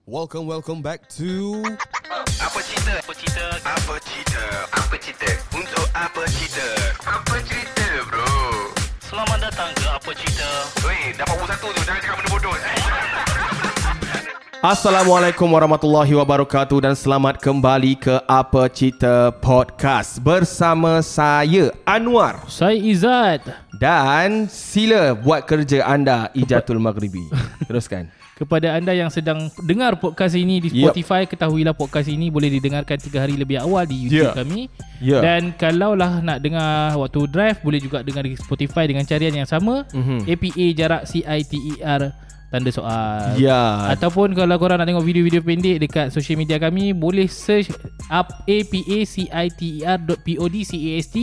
Welcome back to Apa cerita? Untuk apa cerita? Apa cerita bro? Selamat datang ke Apa Cerita. Weh, dapat buku satu tu. Jangan cakap benda bodoh. Assalamualaikum warahmatullahi wabarakatuh dan selamat kembali ke Apa Cerita Podcast bersama saya Anwar Saya Izzat. dan sila buat kerja anda Ijatul Maghribi. Teruskan. Kepada anda yang sedang dengar podcast ini di Spotify, ketahuilah podcast ini boleh didengarkan 3 hari lebih awal di YouTube kami. Dan kalaulah nak dengar waktu drive, boleh juga dengar di Spotify dengan carian yang sama, APA jarak CITER tanda soal. Ataupun kalau korang nak tengok video-video pendek dekat social media kami, boleh search apaciter.podcast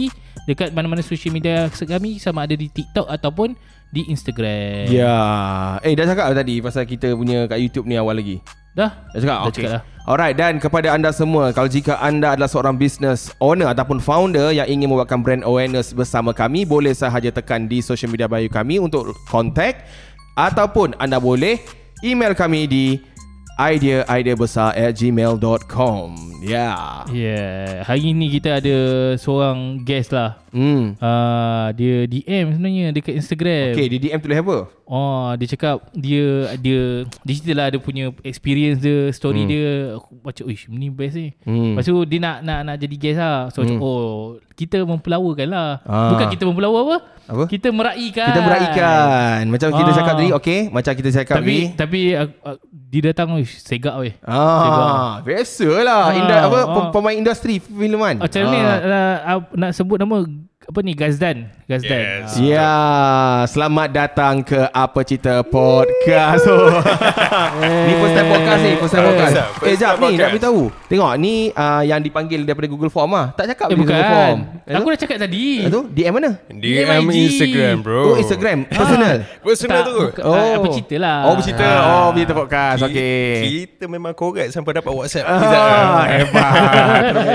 dekat mana-mana social media kami, sama ada di TikTok ataupun di Instagram. Dah cakap tadi pasal kita punya kat YouTube ni awal lagi. Dah cakap? Dah cakap dah. Alright, dan kepada anda semua, kalau jika anda adalah seorang business owner ataupun founder yang ingin membuatkan brand awareness bersama kami, boleh sahaja tekan di social media bio kami untuk contact, ataupun anda boleh email kami di idea@gmail.com. Hari ni kita ada seorang guest lah. Dia DM sebenarnya dekat Instagram. Okay, dia DM tulis apa? Dia cakap dia cerita lah dia punya experience dia, story dia. Aku baca, ni best ni. Lepas tu dia nak jadi guest lah. So kita mempelawakan lah. Bukan kita mempelawa apa? Kita meraihkan. Macam kita cakap tadi. Okay, macam kita cakap tapi dia datang segak weh. Biasalah. Pemain industri filman. Macam ni nak sebut nama apa ni, Gazdan. Yes. Selamat datang ke Apa Cerita Podcast. Ni first time podcast ni. Jap ni nak beritahu. Tengok ni yang dipanggil daripada Google Form lah. Tak cakap bukan. Google Form. Aku dah cakap tadi. Itu DM mana? DM Instagram bro. Instagram personal. Personal tu. Apa cerita lah. Bercerita. Bercerita podcast. Okay. Kita memang korek sampai dapat WhatsApp. Hebat.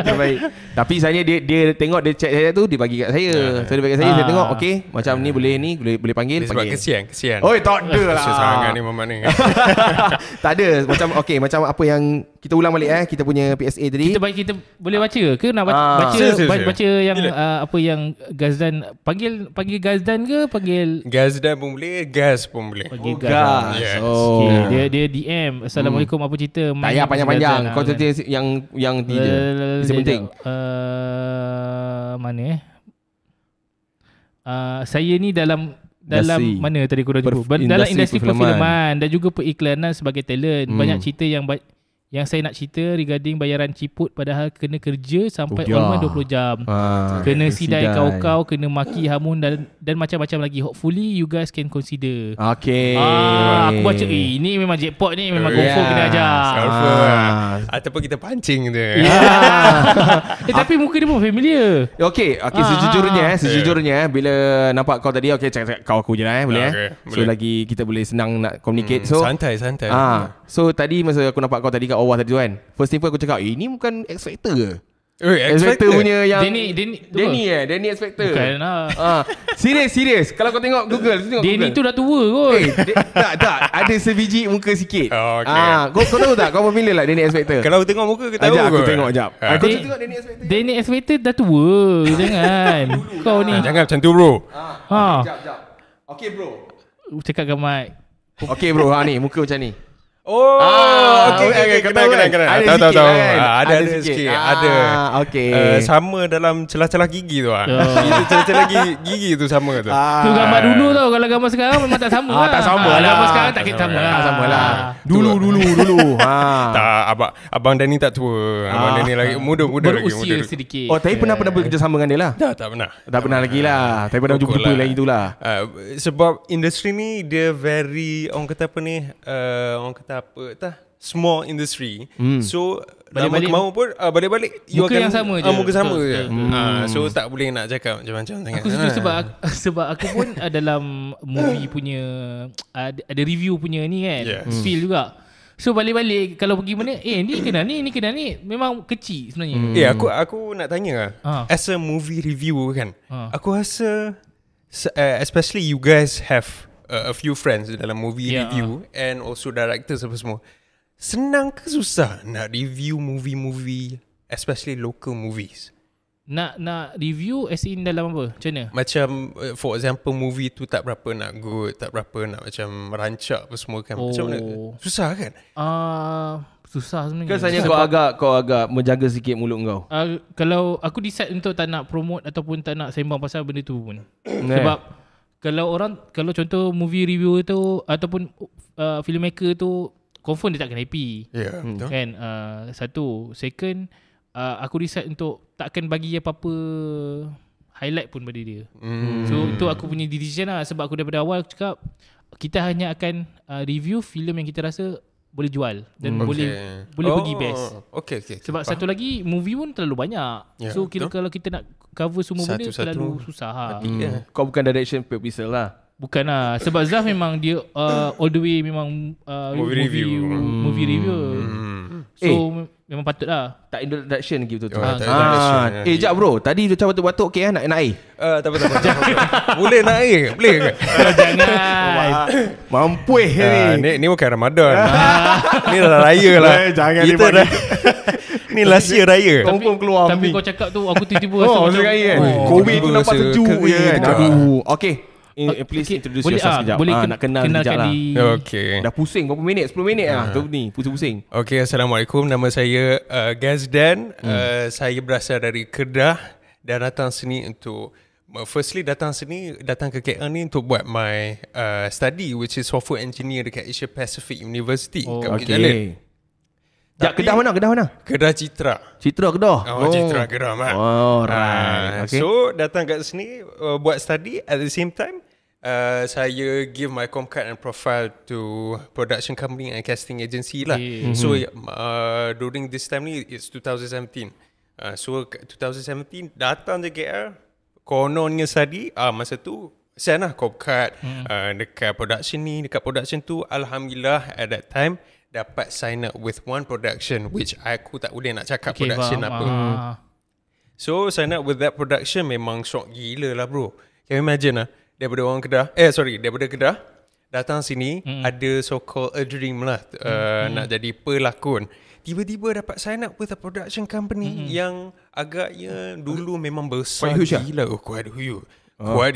Terbaik. Tapi sebenarnya dia tengok, dia chat saya tu, dia bagi kat saya. So dia bagi kat saya, saya tengok okay, macam ni boleh panggil. Sebab kesian. Oi, tak ada lah. Sangat ni Mamat ni. Tak ada. Macam apa yang kita ulang balik kita punya PSA tadi. Kita boleh baca ke nak baca yang apa yang Gazdan panggil Gazdan ke panggil Gazdan pun boleh, Gas pun boleh. Panggil gas. Yes. Dia DM, Assalamualaikum, apa cerita? Tak payah panjang-panjang. Kau cerita yang ni je. Itu penting. Mana saya ni dalam mana tadi aku dah jumpa, dalam industri perfilman dan juga periklanan sebagai talent. Banyak cerita yang saya nak cerita regarding bayaran ciput padahal kena kerja sampai almost 20 jam. Kena sidai kau-kau, kena maki hamun dan macam-macam lagi. Hopefully you guys can consider. Okay. Aku baca ini memang jackpot ni, memang confirm kena ajar. Ataupun kita pancing tu. Tapi muka dia pun familiar. Okay, sejujurnya bila nampak kau tadi, okay, cakap kau aku je lah boleh So boleh. lagi kita boleh senang nak communicate. So santai. So tadi masa aku nampak kau tadi kat bawah tadi tu kan, first thing aku cakap, ini bukan X Factor ke? X Factor punya yang Danny X Factor. Bukan lah. Serius. Kalau kau tengok Google, Danny tu dah tua kot. Tak, ada sebiji muka sikit. Okay. Kau tahu tak? Kau familiar lah Danny X Factor? Kalau tengok muka kita tahu. Aku tengok jap. Kau tengok Danny X Factor? Danny X Factor dah tua. Jangan. Kau ni. Jangan macam tu bro. Jap. Okay bro. Cakap ke mic. Okay bro, ni muka macam ni. Okay, kena. Tahu. Ada sikit. Okay. Sama dalam celah-celah gigi tu. Itu celah-celah gigi tu sama tu. Tu gambar dulu tau. Kalau gambar sekarang memang tak sama lah. Tak sama lah. Gambar sekarang tak sama lah. Tak sama lah. Dulu. Tak, abang Danny tak tua. Abang Danny lagi muda lagi. Berusia sedikit. Tapi pernah bekerja sama dengan dia lah? Tak pernah. Tak pernah lagi lah. Tapi pernah jumpa lagi tu lah. Sebab industri ni dia very, orang kata apa ni, small industry. So Balik-balik lama pun balik-balik muka yang sama je. Muka sama je. So tak boleh nak cakap macam-macam sangat. Aku setuju sebab aku pun dalam movie punya ada review punya ni kan, feel juga. So balik-balik kalau pergi mana, ni kena ni memang kecil sebenarnya. Aku nak tanya as a movie reviewer kan, aku rasa especially you guys have a few friends dalam movie review and also directors apa semua. senang ke susah nak review movie-movie, especially local movies? Nak review as in dalam apa? Macam mana? Macam for example movie tu tak berapa nak good, tak berapa nak macam rancak apa semua kan. Macam mana? Susah kan? Susah sebenarnya. Kesannya kau agak menjaga sikit mulut kau. Kalau aku decide untuk tak nak promote ataupun tak nak sembang pasal benda tu pun. Sebab kalau contoh movie reviewer tu ataupun filmmaker tu, confirm dia takkan happy. Betul. Kan? Satu. Second, aku decide untuk takkan bagi apa-apa highlight pun pada dia. So tu aku punya decision lah. Sebab aku daripada awal cakap kita hanya akan review filem yang kita rasa boleh jual dan boleh pergi best. Okay. Sebab satu lagi, movie pun terlalu banyak. So kalau kita nak cover semua benda terlalu susah. Kau bukan direction producer lah. Bukan lah. Sebab Zaf memang dia all the way memang movie review. So memang patut lah. Tak introduction lagi betul-betul. Introduction. Jap bro, tadi macam batuk-batuk okay nak air? Tak apa. Boleh nak air? Boleh ke? Jangan. Mampuih ni. Ni bukan Ramadan. Ni dah raya lah. Jangan kita dah. Ni last year raya. Confirm keluar. Tapi kau cakap tu aku tiba-tiba rasa macam kan. Covid tu nampak sejuk je kan. Aduh. Okay. Please introduce yourself sekejap. Nak kenal sekejap lah. Okay. Dah pusing berapa minit? 10 minit lah. Tu ni pusing-pusing. Okay, Assalamualaikum. Nama saya Gazdan. Saya berasal dari Kedah dan datang sini untuk datang ke KL ni untuk buat my study, which is software engineer dekat Asia Pacific University kat Bukit Jalil. Kedah mana? Kedah Citra. Citra Kedah. Citra Kedah mat. Right. Okay. So datang kat sini buat study, at the same time saya give my com card and profile to production company and casting agency lah. So during this time ni it's 2017. So 2017 datang je KL, kononnya study. Masa tu send lah com card dekat production ni, dekat production tu. Alhamdulillah at that time dapat sign up with one production, which aku tak boleh nak cakap production apa. So sign up with that production memang shock gila lah bro. Can you imagine lah, daripada Kedah datang sini, ada so called a dream lah, nak jadi pelakon. Tiba-tiba dapat sign up with a production company yang agaknya dulu memang besar gila. Quite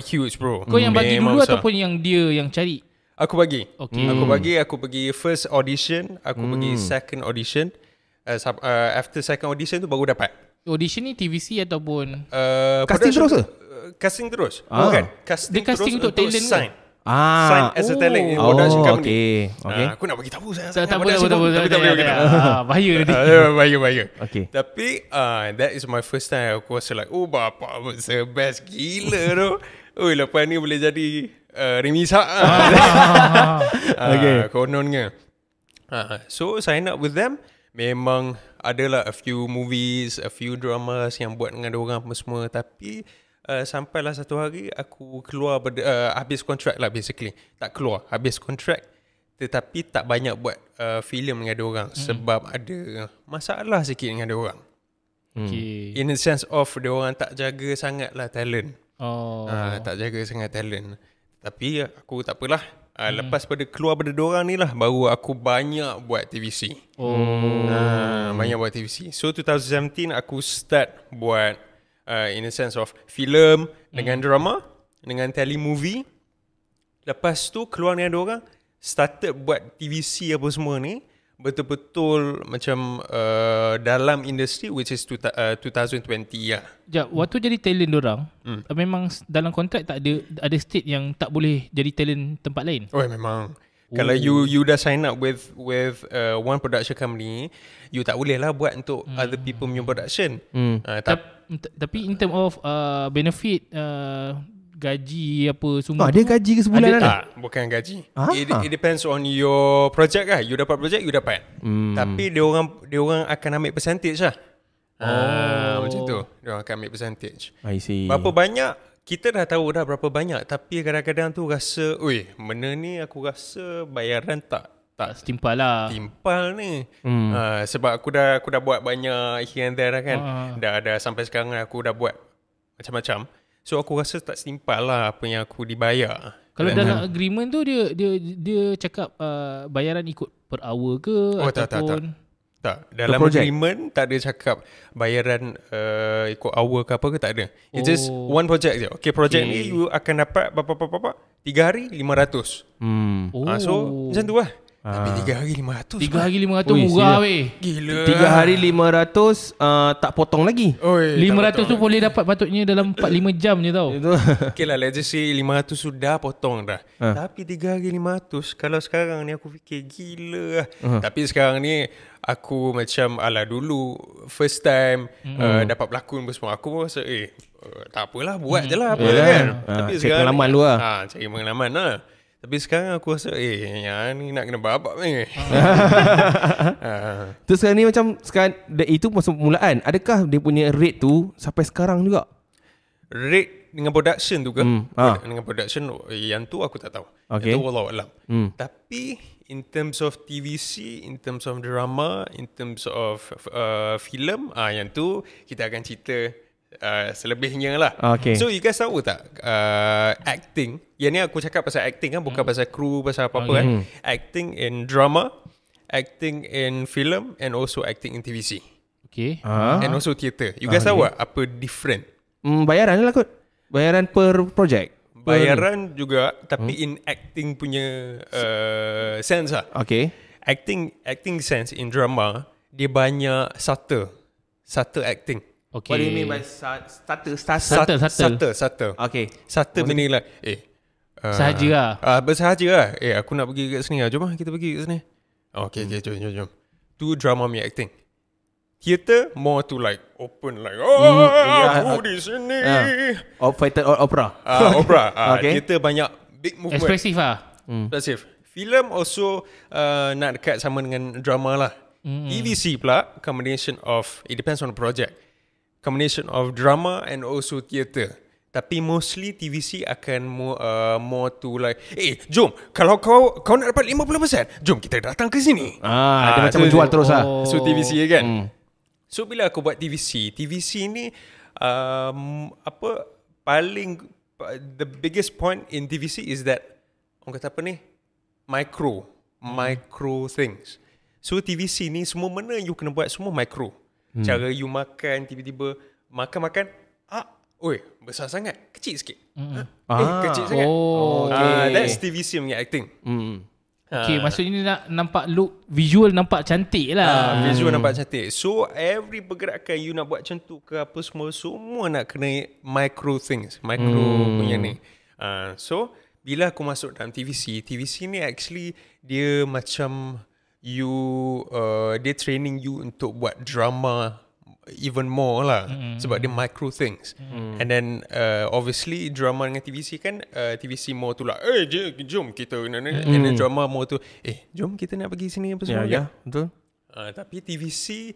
huge bro. Kau yang bagi dulu besar, ataupun yang dia yang cari? Aku bagi. Aku pergi first audition, aku pergi second audition. After second audition tu baru dapat. Audition ni TVC ataupun casting terus ke? Casting terus. Bukan. Dia casting untuk talent sign. Sign as a talent in production company. Okay. Aku nak bagi tahu saya. Tak boleh. Bahaya nanti. Bahaya. Okay. Tapi that is my first time. Aku rasa like, bapa the best gila tu. Lepas ni boleh jadi Remisa. Kononnya. So sign up with them. Memang adalah a few movies, a few dramas yang buat dengan diorang apa semua. Tapi sampailah satu hari aku keluar habis kontrak lah basically. Tak keluar, habis kontrak. Tetapi tak banyak buat filem dengan diorang sebab ada masalah sikit dengan diorang. In the sense of diorang tak jaga sangat lah talent. Tak jaga sangat talent. Tapi aku tak apalah. Lepas keluar pada diorang ni lah, baru aku banyak buat TVC. Banyak buat TVC. So 2017 aku start buat in a sense of filem dengan drama, dengan telemovie. Lepas tu keluar dengan diorang, started buat TVC apa semua ni. Betul-betul macam dalam industri, which is 2020 lah. Waktu jadi talent dorang, memang dalam kontrak tak ada state yang tak boleh jadi talent tempat lain? Memang. Kalau you dah sign up with one production company, you tak boleh lah buat untuk other people punya production. Tapi in term of benefit, gaji apa semua ada gaji ke sebulan tak, bukan gaji. It depends on your project lah. You dapat project, you dapat. Tapi diorang akan ambil percentage lah. Macam tu. Diorang akan ambil percentage. I see. Berapa banyak, kita dah tahu dah berapa banyak. Tapi kadang-kadang tu rasa, benda ni aku rasa bayaran tak setimpal lah. Timpal ni. Sebab aku dah buat banyak here and there kan. Dah sampai sekarang aku dah buat macam-macam. So aku rasa tak setimpal lah apa yang aku dibayar. Kalau dalam agreement tu dia cakap bayaran ikut per hour ke ataupun tak. Dalam agreement tak ada cakap bayaran ikut hour ke apa ke, tak ada. It's just one project je. Okay, project ni you akan dapat 3 hari 500. So macam tu lah. Tapi 3 hari 500. 3 hari 500 murah weh. Gila. 3 hari 500 tak potong lagi. 500 tu boleh dapat patutnya dalam 4-5 jam je tau. Okay lah, let's just say 500 sudah potong dah. Tapi 3 hari 500, kalau sekarang ni aku fikir gila lah. Tapi sekarang ni aku macam ala dulu first time dapat berlakon semua, aku rasa tak apalah, buat je lah apa kan. Tapi cari pengalaman dulu lah. Cari pengalaman lah. Tapi sekarang aku rasa yang ni nak kena babak ni. Terus sekarang ni macam sekarang itu masa permulaan, adakah dia punya rate tu sampai sekarang juga? Rate dengan production tu ke? Dengan production yang tu aku tak tahu. Okay. Yang tu wallahualam. Tapi in terms of TVC, in terms of drama, in terms of film, yang tu kita akan cerita selebihnya lah. Okay. So you guys tahu tak acting, yang ni aku cakap pasal acting kan, bukan pasal kru, pasal apa-apa kan. Acting in drama, acting in film, and also acting in TVC. Okay. And also theatre. You guys tahu tak apa different? Bayaran lah kot. Bayaran per project. Bayaran juga, tapi in acting punya sense lah. Okay. Acting sense in drama, dia banyak subtle acting. Okay. What do you mean by starter? Subtle. Okay. Subtle meaning like Sahaja lah. Bersahaja lah. Aku nak pergi kat sini lah. Jom lah kita pergi kat sini. Okay, jom. Tu drama punya acting. Theatre more to like open like aku di sini. Fighter or opera. Opera. Okay. Theatre banyak big movement. Ekspresif lah. Ekspresif. Film also nak dekat sama dengan drama lah. TVC pula combination of, it depends on the project, combination of drama and also theatre. Tapi mostly TVC akan more to like, jom, kalau kau nak dapat 50%, jom kita datang ke sini. Dia macam menjual terus lah. So TVC kan. So bila aku buat TVC ni the biggest point in TVC is that, orang kata apa ni, micro things. So TVC ni semua benda you kena buat semua micro. Cara you makan, tiba-tiba makan, besar sangat, kecil sikit. Kecil sangat. That's TVC punya acting. Okay, maksudnya ni nak nampak look visual, nampak cantik lah. Visual nampak cantik. So every pergerakan you nak buat macam tu ke apa semua nak kena micro things, micro punya ni. So bila aku masuk dalam TVC ni actually dia macam dia training you untuk buat drama even more lah, sebab dia micro things. And then obviously drama dengan TVC kan, TVC more tu lah, jom kita and then drama more tu, jom kita nak pergi sini apa semua. Betul. Tapi TVC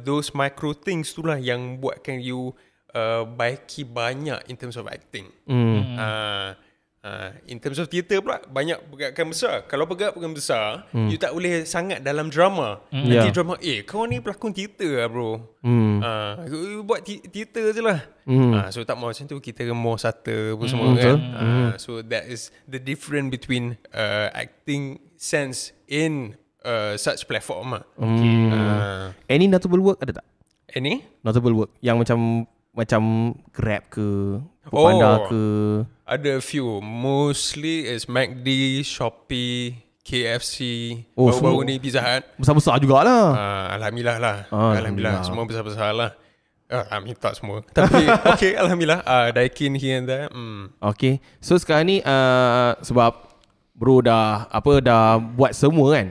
those micro things tu lah yang buatkan you baiki banyak in terms of acting. In terms of theatre pula banyak pergerakan besar. Kalau pergerakan besar, you tak boleh sangat dalam drama. Nanti drama, kau ni pelakon theatre lah bro. You buat theatre je lah. So tak mahu macam tu, kita more subtle semua kan. So that is the difference between acting sense in such platform lah. Any notable work ada tak? Any? Notable work yang macam Grab ke, Foodpanda ke? Ada a few. Mostly is McD, Shopee, KFC, baru-baru ni Pizza Hut. Besar-besar jugalah. Alhamdulillah lah. Alhamdulillah. Semua besar-besar lah. Minta semua. Tapi okay, Alhamdulillah. Daikin here and there. Okay. So sekarang ni sebab bro dah buat semua kan,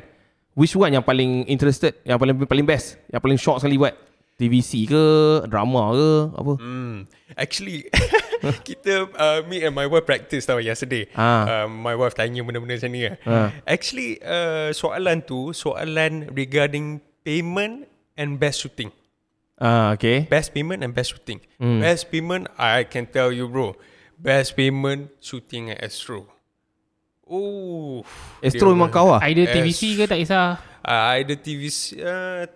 which one yang paling interested, yang paling best, yang paling shock sekali buat? TVC ke, drama ke, apa? Actually kita me and my wife practice tau yesterday. My wife tanya benda-benda macam ni lah. Actually soalan regarding payment and best shooting. Okay. Best payment and best shooting. Best payment, I can tell you bro, best payment shooting at Astro. Astro memang kau lah. Idea TVC ke tak kisah? Idea TVC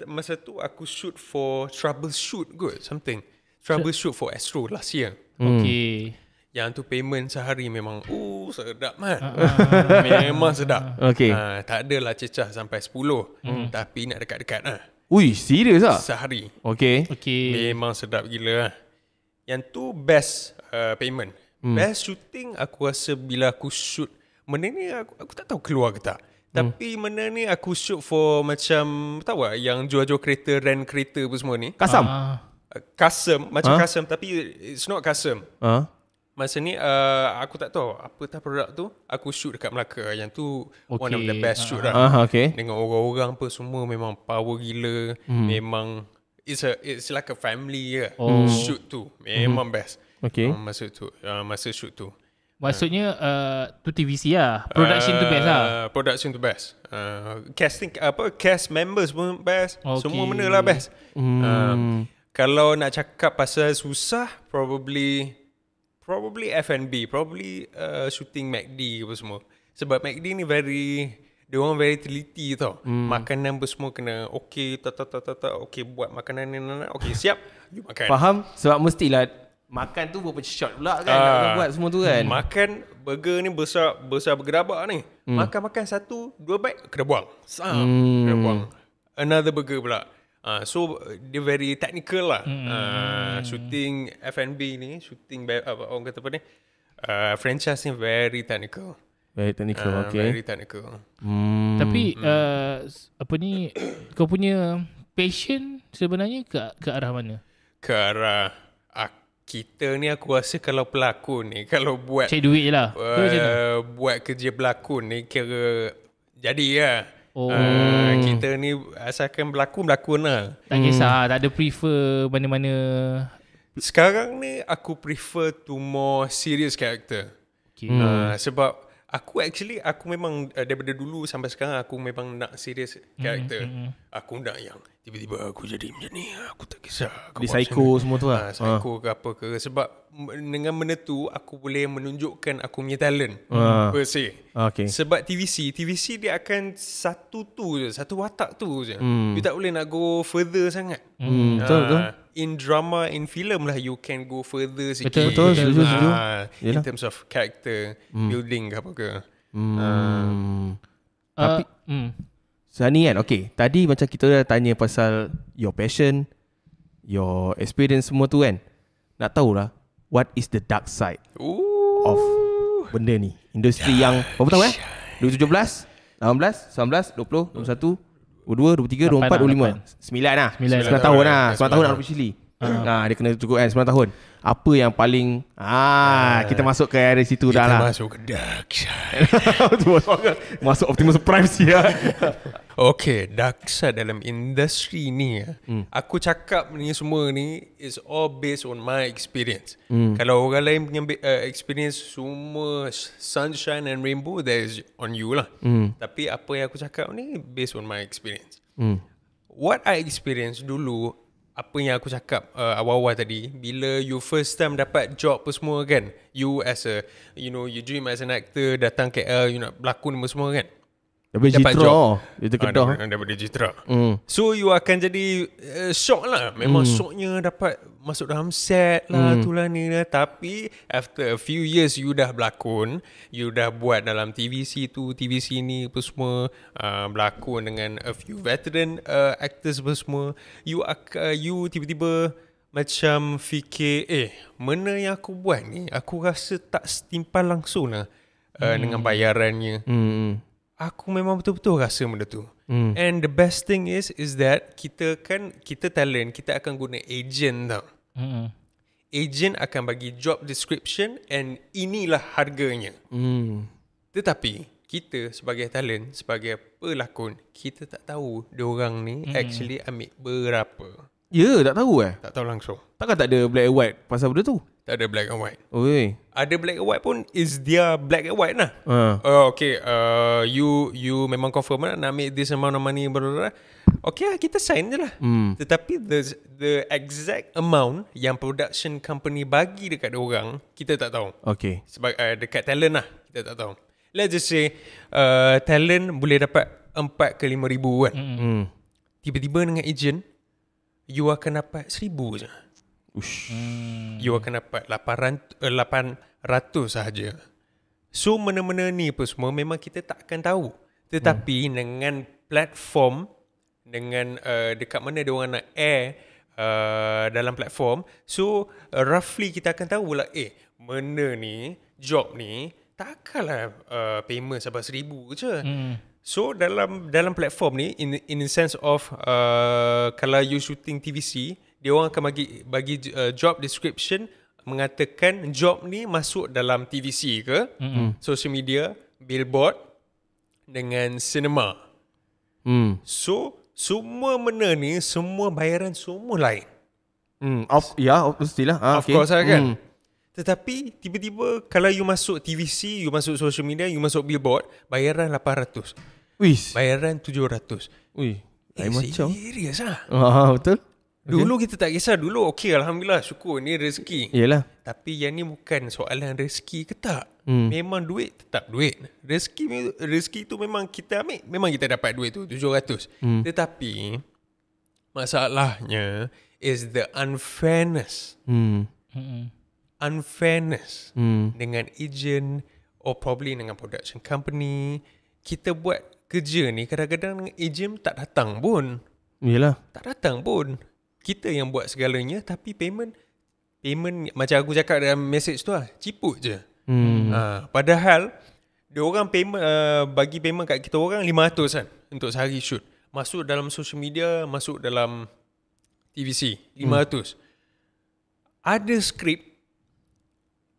masa tu aku shoot for Troubleshoot kot, Troubleshoot for Astro last year. Okay. Yang tu payment sehari memang sedap man. Memang sedap. Okay. Tak adalah cecah sampai 10. Tapi nak dekat-dekat lah. Ui, serius lah? Sehari. Okay. Memang sedap gila lah. Yang tu best payment. Best shooting aku rasa bila aku shoot. Benda ni aku tak tahu keluar ke tak. Tapi benda ni aku shoot for macam, tahu tak yang jual-jual kereta, rent kereta apa semua ni. Kasam? Custom. Macam custom tapi it's not custom. Masa ni aku tak tahu apa tak produk tu. Aku shoot dekat Melaka. Yang tu one of the best shoot lah. Dengan orang-orang apa semua memang power gila. Memang it's like a family je. Shoot tu memang best. Masa shoot tu. Maksudnya tu TVC lah. Production tu best lah. Production tu best. Casting cast members pun best. Semua benda lah best. Kalau nak cakap pasal susah, probably F&B, probably shooting MACD apa semua. Sebab MACD ni dia orang very teliti tau. Makanan apa semua kena okay, okay buat makanan ni, okay siap, you makan. Faham? Sebab mestilah makan tu berapa shot pula kan nak buat semua tu kan. Makan burger ni besar bergerabak ni. Makan satu, 2 bite kena buang. Kena buang. Another burger pula. So dia very technical lah. Shooting F&B ni, shooting orang kata apa ni, franchise ni very technical. Very technical. Very technical. Tapi apa ni, kau punya passion sebenarnya ke arah mana? Ke arah kita ni aku rasa kalau pelakon ni, kalau buat cari duit je lah. Buat kerja pelakon ni kira jadi lah. Kita ni asalkan berlakon lah. Tak kisah, tak ada prefer mana-mana. Sekarang ni aku prefer to more serious character. Sebab aku memang daripada dulu sampai sekarang aku memang nak serious character. Aku nak yang tiba-tiba aku jadi macam ni, aku tak kisah di psycho semua tu lah. Psycho ke apa ke. Sebab dengan benda tu aku boleh menunjukkan aku punya talent per se. Sebab TVC dia akan satu watak tu je. You tak boleh nak go further sangat. Betul. In drama, in film lah you can go further sikit. Betul. Setuju. In terms of character building ke apa ke. Tapi Sani kan, okay, tadi macam kita dah tanya pasal your passion, your experience semua tu kan. Nak tahulah, what is the dark side of benda ni? Industri yang, berapa tahun 2017, 18, 19, 20, 21, 22, 23, 24, 25 9 lah 9 tahun lah 9 tahun nak officially. Dia kena cukup kan 9 tahun. Apa yang paling kita masuk ke area situ dah lah. Kita masuk ke dark side. Masuk Optimus Prime ya. Okay, dark side dalam industri ni aku cakap ni semua ni is all based on my experience. Kalau orang lain punya experience semua sunshine and rainbow, that is on you lah. Tapi apa yang aku cakap ni based on my experience. What I experience dulu, apa yang aku cakap awal-awal tadi, bila you first time dapat job apa semua kan, you as a, you dream as an actor, datang KL, you nak berlakon apa semua kan, dapat job daripada Jitra. So you akan jadi shock lah. Memang shocknya dapat masuk dalam set lah, tu lah ni lah. Tapi after a few years you dah berlakon, you dah buat dalam TVC tu, TVC ni apa semua, berlakon dengan a few veteran actors apa semua, you tiba-tiba macam fikir, mana yang aku buat ni aku rasa tak setimpal langsung lah dengan bayarannya. Aku memang betul-betul rasa benda tu. And the best thing is that kita talent, kita akan guna agent tau. Agent akan bagi job description and inilah harganya. Tetapi kita sebagai talent, sebagai pelakon, kita tak tahu diorang ni actually ambil berapa. Ya, tak tahu Tak tahu langsung. Takkan tak ada black and white pasal benda tu? Tak ada black and white. Oi. Ada black and white pun is dia black and white lah. Okay, you memang confirm nak ambil this amount of money, blah. Okay lah, kita sign je lah. Tetapi the exact amount yang production company bagi dekat orang, kita tak tahu. Okay. Sebab dekat talent lah, kita tak tahu. Let's just say talent boleh dapat 4 ke 5 ribu kan. Tiba-tiba dengan agent, you akan dapat 1,000 je. You akan dapat 800 sahaja. So mana-mana ni apa semua memang kita tak akan tahu. Tetapi dengan platform, dengan dekat mana dia orang nak air dalam platform, so roughly kita akan tahu lah, mana ni job ni takkanlah payment sampai 1,000 je. So dalam platform ni, in the sense of kalau you shooting TVC, dia orang akan bagi job description, mengatakan job ni masuk dalam TVC ke, social media, billboard dengan cinema. So semua benda ni, semua bayaran semua lain. Pastilah. Of course lah kan. Tetapi tiba-tiba kalau you masuk TVC, you masuk social media, you masuk billboard, bayaran 800. Bayaran 700. Macam serius lah. Betul. Dulu kita tak kisah. Dulu okey, alhamdulillah, syukur ni rezeki. Yelah. Tapi yang ni bukan soalan rezeki ke tak. Memang duit tetap duit. Rezeki tu memang kita ambil, memang kita dapat duit tu 700. Tetapi masalahnya is the unfairness. Unfairness dengan agent or probably dengan production company. Kita buat kerja ni kadang-kadang agent tak datang pun. Yelah. Tak datang pun. Kita yang buat segalanya, tapi payment macam aku cakap dalam message tu lah, ciput je. Padahal dia orang bagi payment kat kita orang 500 kan untuk sehari shoot. Masuk dalam social media, masuk dalam TVC 500. Ada skrip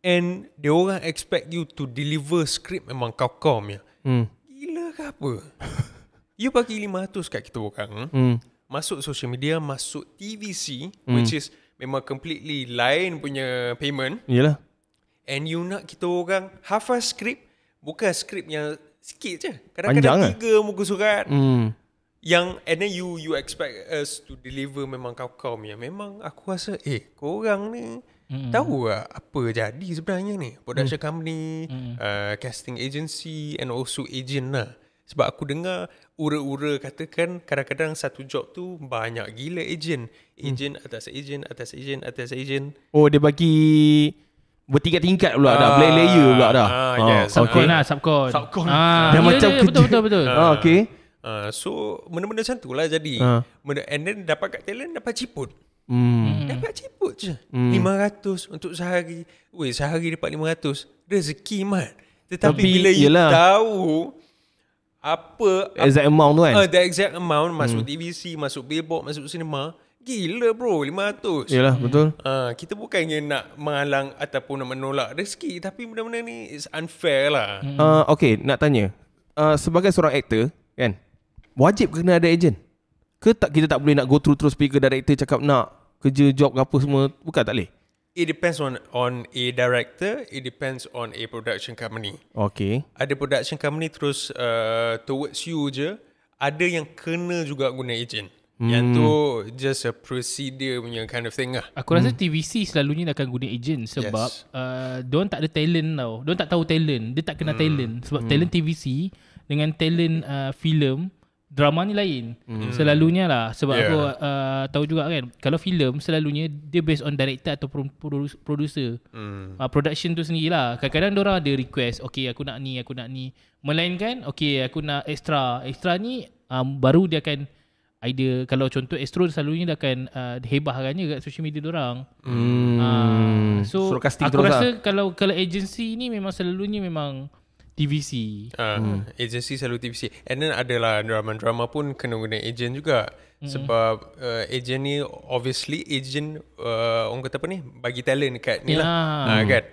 and dia orang expect you to deliver skrip memang kau-kau punya. Gila ke apa? You bagi 500 kat kita orang, masuk social media, masuk TVC, which is memang completely lain punya payment. Yelah. And you nak kita orang hafaz skrip, bukan skrip yang sikit je. Kadang-kadang 3 muka surat. Yang and then you expect us to deliver memang kau-kau punya. Memang aku rasa korang ni tahu tak apa jadi sebenarnya ni. Production company, casting agency and also agent lah. Sebab aku dengar ura-ura katakan kadang-kadang satu job tu banyak gila agent. Agent atas agent atas agent atas agent. Oh, dia bagi bertingkat-tingkat pula dah. Layer pula dah. Yes. Subcon lah, subcon. Dia macam betul. Okay. So benda-benda macam tu lah jadi. And then dapat kat talent, dapat ciput. Dapat ciput je. 500 untuk sehari. Sehari dapat 500. Rezeki mat. Tetapi bila you tahu apa exact amount tu kan, the exact amount, masuk TVC, masuk billboard, masuk cinema, gila bro, 500. Yelah, betul. Kita bukannya nak menghalang ataupun nak menolak rezeki, tapi benda-benda ni is unfair lah. Okay, nak tanya, sebagai seorang aktor kan, wajib kena ada agent ke tak? Kita tak boleh nak go through terus pergi ke director cakap nak kerja job ke apa semua, bukan, tak boleh? It depends on a director. It depends on a production company. Okay. Ada production company terus towards you je. Ada yang kena juga guna agent. Yang tu just a procedure punya kind of thing lah. Aku rasa TVC selalunya akan guna agent sebab diorang tak ada talent tau. Diorang tak tahu talent. Dia tak kena talent. Sebab talent TVC dengan talent filem, drama ni lain. Selalunya lah. Sebab aku tahu juga kan, kalau filem selalunya dia based on director atau producer. Production tu sendirilah. Kadang-kadang diorang ada request, okay aku nak ni. Melainkan okay aku nak extra ni, baru dia akan idea. Kalau contoh extra selalunya dia akan hebahkannya kat social media diorang. So aku rasa kalau agency ni memang selalunya memang TVC. Agency selalu TVC. And then adalah drama-drama pun kena guna agent juga. Sebab agent ni, obviously agent orang kata apa ni, bagi talent dekat ni lah kan.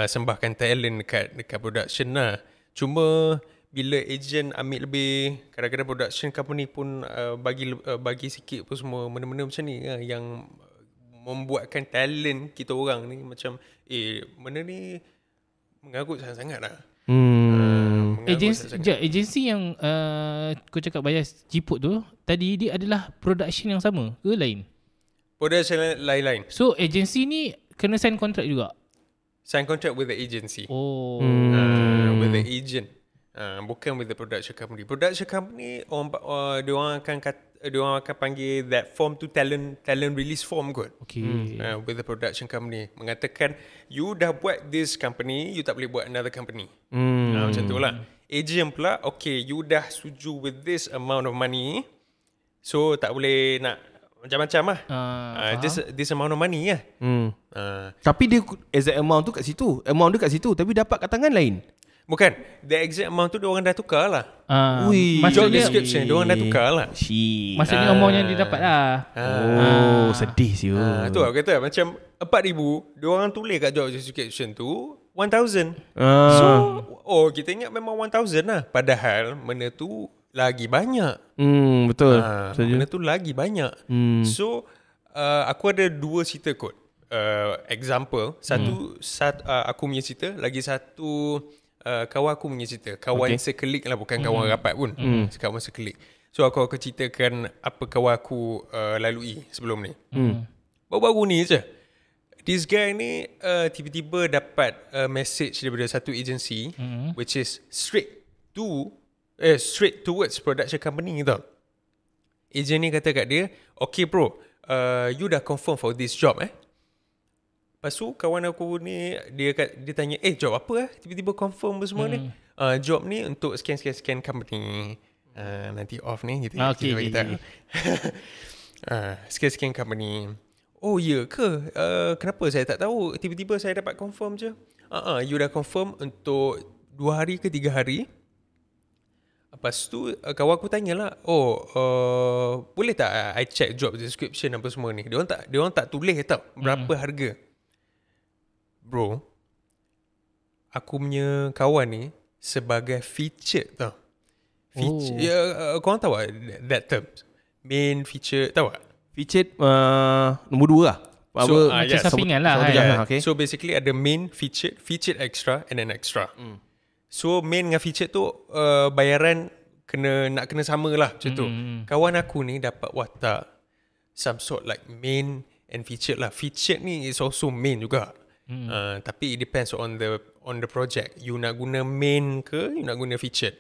Sembahkan talent dekat production lah. Cuma bila agent ambil lebih, kadang-kadang production company pun bagi sikit pun semua benda-benda macam ni yang membuatkan talent kita orang ni macam benda ni mengarut sangat-sangat lah. Agensi yang kau cakap bayar ciput tu tadi, dia adalah production yang sama ke lain? Production lain-lain. So agensi ni kena sign contract juga? Sign contract with the agency. With the agent. Bukan with the production company. Production company dia orang akan diorang akan panggil that form tu talent release form kot. Okay. With the production company mengatakan you dah buat this company, you tak boleh buat another company. Macam tu lah. Agent pula, okay, you dah setuju with this amount of money, so tak boleh nak macam-macam lah. This amount of money lah. Tapi dia exact amount tu kat situ. Amount dia kat situ, tapi dapat kat tangan lain. Bukan, the exact amount tu diorang dah tukar lah. Maksudnya Job description diorang dah tukar lah. Maksudnya amount yang dia dapat lah. Sedih siul. Tu aku kata macam 4,000 diorang tulis kat job description tu 1,000. So kita ingat memang 1,000 lah. Padahal benda tu lagi banyak. Betul. Benda tu lagi banyak. So aku ada 2 cerita kot. Example, satu aku punya cerita, lagi satu kawan aku punya cerita. Kawan sekelik lah, bukan kawan rapat pun. Kawan sekelik. So aku ceritakan apa kawan aku lalui sebelum ni. Baru-baru ni je, this guy ni tiba-tiba dapat message daripada satu agency, which is straight towards production company tau. Agent ni kata kat dia, okay bro, you dah confirm for this job Lepas tu kawan aku ni dia tanya, job apa tiba-tiba confirm semua ni. Job ni untuk scan company. Nanti off ni kita bagi tahu. Scan company. Oh ya ke? Kenapa saya tak tahu? Tiba-tiba saya dapat confirm je. You dah confirm untuk 2 hari ke 3 hari. Lepas tu kawan aku tanyalah, boleh tak I check job description apa semua ni? Diorang tak tulis tau berapa harga. Bro, aku punya kawan ni sebagai featured tau. Korang tahu tak that term? Main featured, tahu tak? Featured nombor 2 lah. So, macam sampingan lah. Okay. So basically ada main, featured extra and then extra. So main dengan featured tu bayaran nak kena sama lah macam tu. Kawan aku ni dapat watak some sort like main and featured lah. Featured ni is also main juga. Tapi it depends on the project. You nak guna main ke you nak guna featured.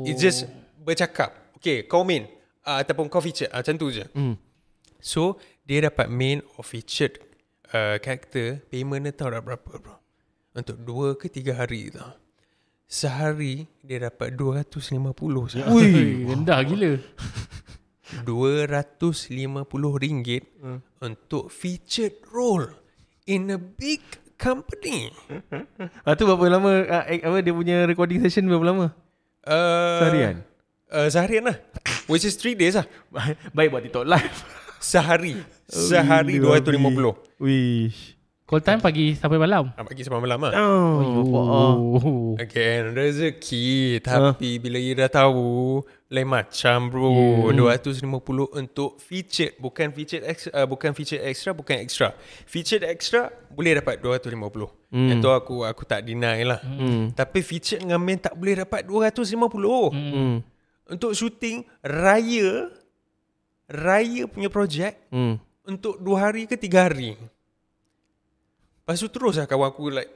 It's just bercakap, okay kau main ataupun kau featured, macam tu je. So dia dapat main or featured character. Payment dia tahu dah berapa bro? Untuk 2 ke 3 hari tau. Sehari dia dapat 250 sahaja. Rendah gila. RM250 untuk featured role in a big company. Tu berapa lama dia punya recording session berapa lama? Seharian? Seharian lah. Which is 3 days lah. Baik buat TikTok live. Sehari 250. Wish. Call time pagi sampai malam. Pagi sampai malam lah. Again, rezeki. Tapi bila you dah tahu, lain macam bro. 250 untuk featured. Bukan featured extra, bukan extra. Featured extra boleh dapat 250. Yang tu aku tak deny lah. Tapi featured dengan main tak boleh dapat 250. Untuk shooting raya punya projek, untuk 2 hari ke 3 hari. Lepas tu terus lah kawan aku like,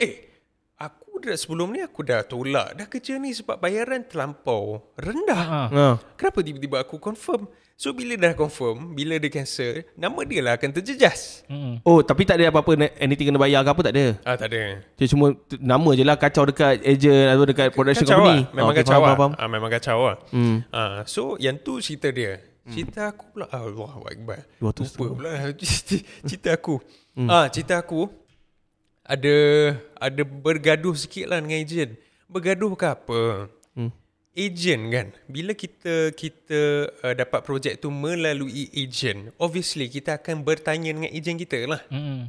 aku dah sebelum ni aku dah tolak dah kerja ni sebab bayaran terlampau rendah. Kenapa tiba-tiba aku confirm? So bila dah confirm, bila dia cancel, nama dia lah akan terjejas. Tapi tak ada apa-apa anything kena bayar ke apa, tak ada? Tak ada. Dia cuma nama je lah kacau dekat agent atau dekat production kacau company. Lah. Memang kacau lah. Memang kacau lah. So yang tu cerita dia. Cerita aku pula, Allahu Akbar. Lupa pula cerita aku. Cerita aku ada bergaduh sikit lah dengan ejen. Bergaduh ke apa? Ejen kan, bila kita dapat projek tu melalui ejen, obviously kita akan bertanya dengan ejen kita lah.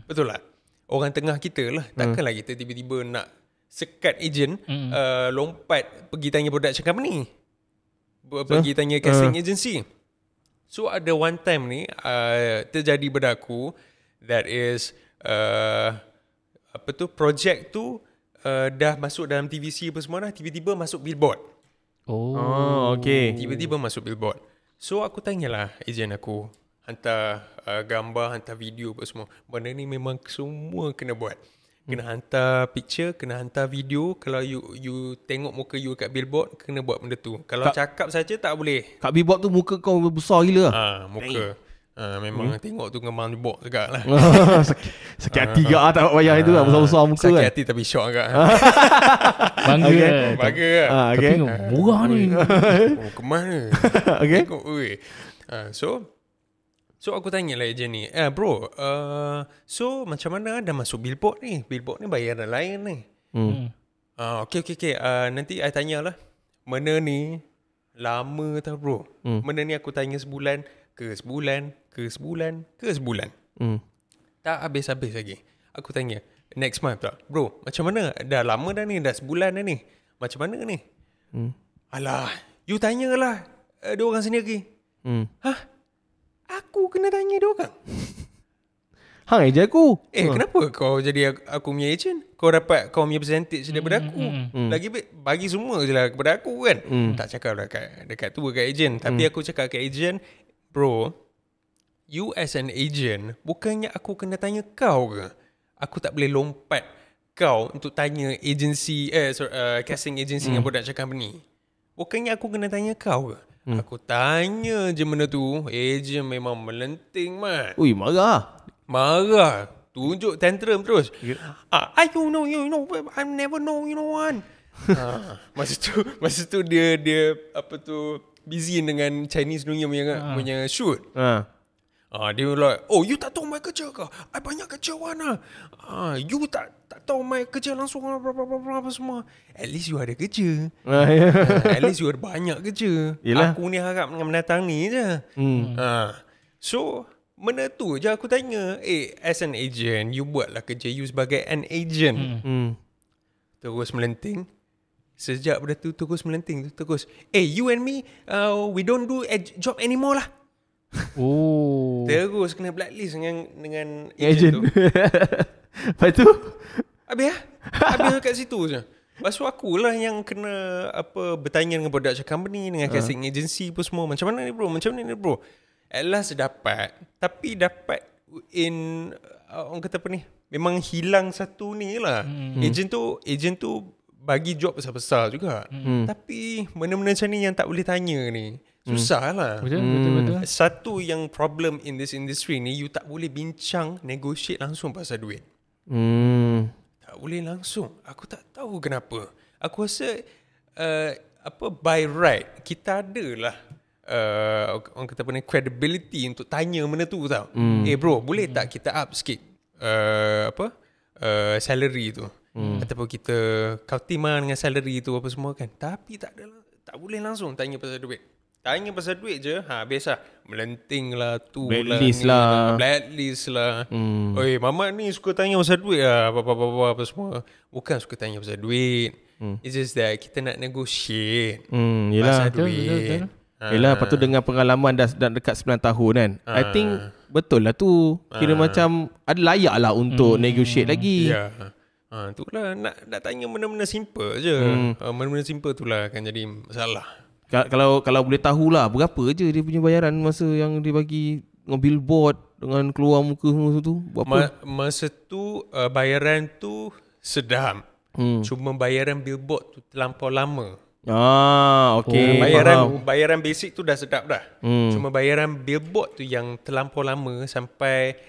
Betul tak? Orang tengah kita lah. Takkanlah kita tiba-tiba nak sekat ejen, lompat pergi tanya production company, pergi tanya casting agency. So ada one time ni terjadi berlaku, that is projek tu dah masuk dalam TVC apa semua dah, tiba-tiba masuk billboard. Okay. Tiba-tiba masuk billboard. So aku tanyalah ejen aku, hantar gambar, hantar video apa semua. Benda ni memang semua kena buat. Kena hantar picture, kena hantar video. Kalau you tengok muka you kat billboard, kena buat benda tu. Kalau cakap saja tak boleh. Kat billboard tu muka kau besar gila. Muka. Memang tengok tu ngemang billboard juga lah. Sakit hati gak tak payah itu lah. Besar-besar muka sakit kan. hati tapi syok agak. Bangga. Bangga lah. Tapi murah ni. Kemas ni. Okay. Tengok So aku tanya lah ejen ni, bro, so macam mana dah masuk billboard ni? Billboard ni bayaran lain ni. Okay. Nanti I tanyalah. Mana ni lama tau bro. Mana ni aku tanya sebulan ke sebulan. Tak habis-habis lagi. Aku tanya next month tak, bro, macam mana? Dah lama dah ni, dah sebulan dah ni. Macam mana ni? Alah, you tanyalah dia orang sendiri. Hah? Aku kena tanya dia orang. Hang ejen aku. Kenapa kau jadi aku punya agent? Kau dapat kau punya percentage daripada aku. Lagi bagi semua je lah kepada aku kan. Tak cakap lah dekat tu kat agent. Tapi aku cakap kat agent, bro, you as an agent, bukannya aku kena tanya kau ke? Aku tak boleh lompat kau untuk tanya agency, casting agency yang production company. Bukannya aku kena tanya kau ke? Aku tanya je benda tu. Agent memang melenting man. Ui, marah. Tunjuk tantrum terus. I don't know, you know, I never know, you know one. Masa tu dia apa tu busy dengan Chinese New Year punya shoot. Dia like, oh you tak tahu my kerja ke? I banyak kerja mana? You tak tahu my kerja langsung apa semua. At least you ada kerja. At least you ada banyak kerja. Yelah. Aku ni harap dengan mendatang ni je. So benda tu je aku tanya. As an agent, you buatlah kerja you sebagai an agent. Terus melenting. Sejak benda tu terus melenting. Terus, you and me, we don't do job anymore lah. Terus kena blacklist dengan agent tu. Lepas tu Habis kat situ je. Lepas tu akulah yang kena bertanya dengan production company, dengan casting agency pun semua. Macam mana ni bro? At last dapat. Tapi dapat in orang kata apa ni, memang hilang satu ni lah. Agent tu bagi job besar-besar juga. Tapi benda-benda macam ni yang tak boleh tanya ni, susah lah. Betul. Satu yang problem in this industry ni, you tak boleh bincang, negotiate langsung pasal duit. Tak boleh langsung. Aku tak tahu kenapa. Aku rasa by right kita adalah orang kata apa ni, credibility untuk tanya benda tu tau. Bro, boleh tak kita up sikit salary tu? Ataupun kita kau timah dengan salary tu apa semua kan. Tapi tak boleh langsung tanya pasal duit. Tanya pasal duit je, habis lah. Melenting lah tu blacklist lah. Blacklist lah. Mamat ni suka tanya pasal duit lah. Apa semua. Bukan suka tanya pasal duit. It's just that kita nak negotiate pasal duit. Yelah, lepas tu dengan pengalaman dah dekat 9 tahun kan. I think betul lah tu. Kira macam ada layak lah untuk negotiate lagi. Ya. Itulah nak tanya benda-benda simple je. Benda-benda simple tu lah akan jadi masalah. Kalau boleh tahulah berapa je dia punya bayaran masa yang dia bagi dengan billboard dengan keluar muka semua tu, berapa? Masa tu bayaran tu sedap. Cuma bayaran billboard tu terlampau lama. Okay. Bayaran basic tu dah sedap dah. Cuma bayaran billboard tu yang terlampau lama sampai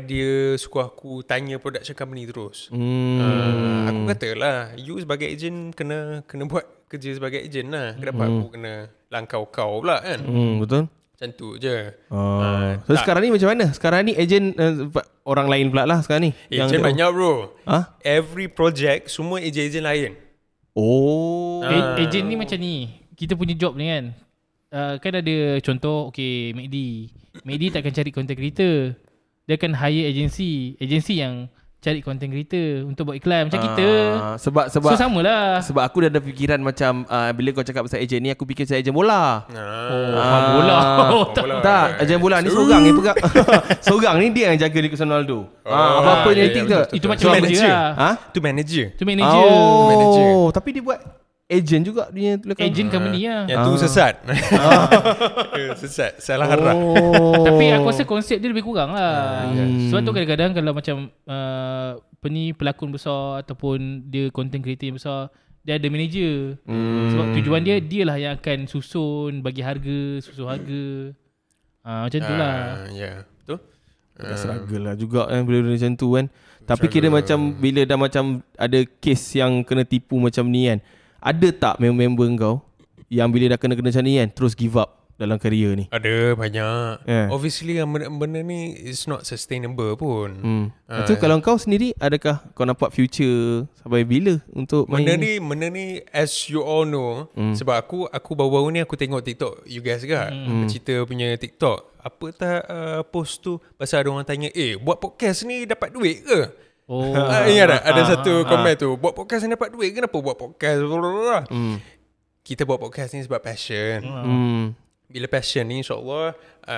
dia suka aku tanya production company terus. Aku katalah, you sebagai agent kena buat kerja sebagai agent lah. Kenapa aku kena langkau kau pula kan? Betul. Macam tu je. So sekarang ni macam mana? Sekarang ni agent orang lain pula lah sekarang ni. Agent banyak bro. Every project semua agent lain. Agent ni macam ni. Kita punya job ni kan, kan ada contoh, okay, MACD takkan cari content creator. Dia akan hire agency yang cari content creator untuk buat iklan macam kita. Sebab so samalah. Sebab aku dah ada fikiran macam bila kau cakap pasal agent ni, aku fikir pasal agent bola. Bola. Tak, agent bola ni seorang ni pegang. Seorang ni dia yang jaga di Cristiano Ronaldo. Apa-apa ni itu macam manager lah. Tu manager. Tapi dia buat agent juga dia tuliskan. Agent company lah. Yang tu sesat. Sesat. Salah harap. Tapi aku rasa konsep dia lebih kurang lah. Sebab tu kadang-kadang kalau macam pelakon besar ataupun dia content creator yang besar, dia ada manager. Sebab tujuan dia lah yang akan susun, bagi harga, susun harga. Macam tu lah. Ya, betul. Struggle lah juga bila macam tu kan. Tapi kira macam bila dah macam ada case yang kena tipu macam ni kan, ada tak member kau yang bila dah kena macam ni kan terus give up dalam career ni? Ada banyak. Obviously benda ni is not sustainable pun. Itu kalau kau sendiri, adakah kau nampak future sampai bila untuk main benda ni as you all know, sebab aku baru-baru ni aku tengok TikTok you guys kan, cerita punya TikTok. Apa tak post tu pasal ada orang tanya, buat podcast ni dapat duit ke? Ingat tak? Ada satu komen tu, buat podcast ni dapat duit, kenapa buat podcast? Kita buat podcast ni sebab passion. Bila passion ni, insyaAllah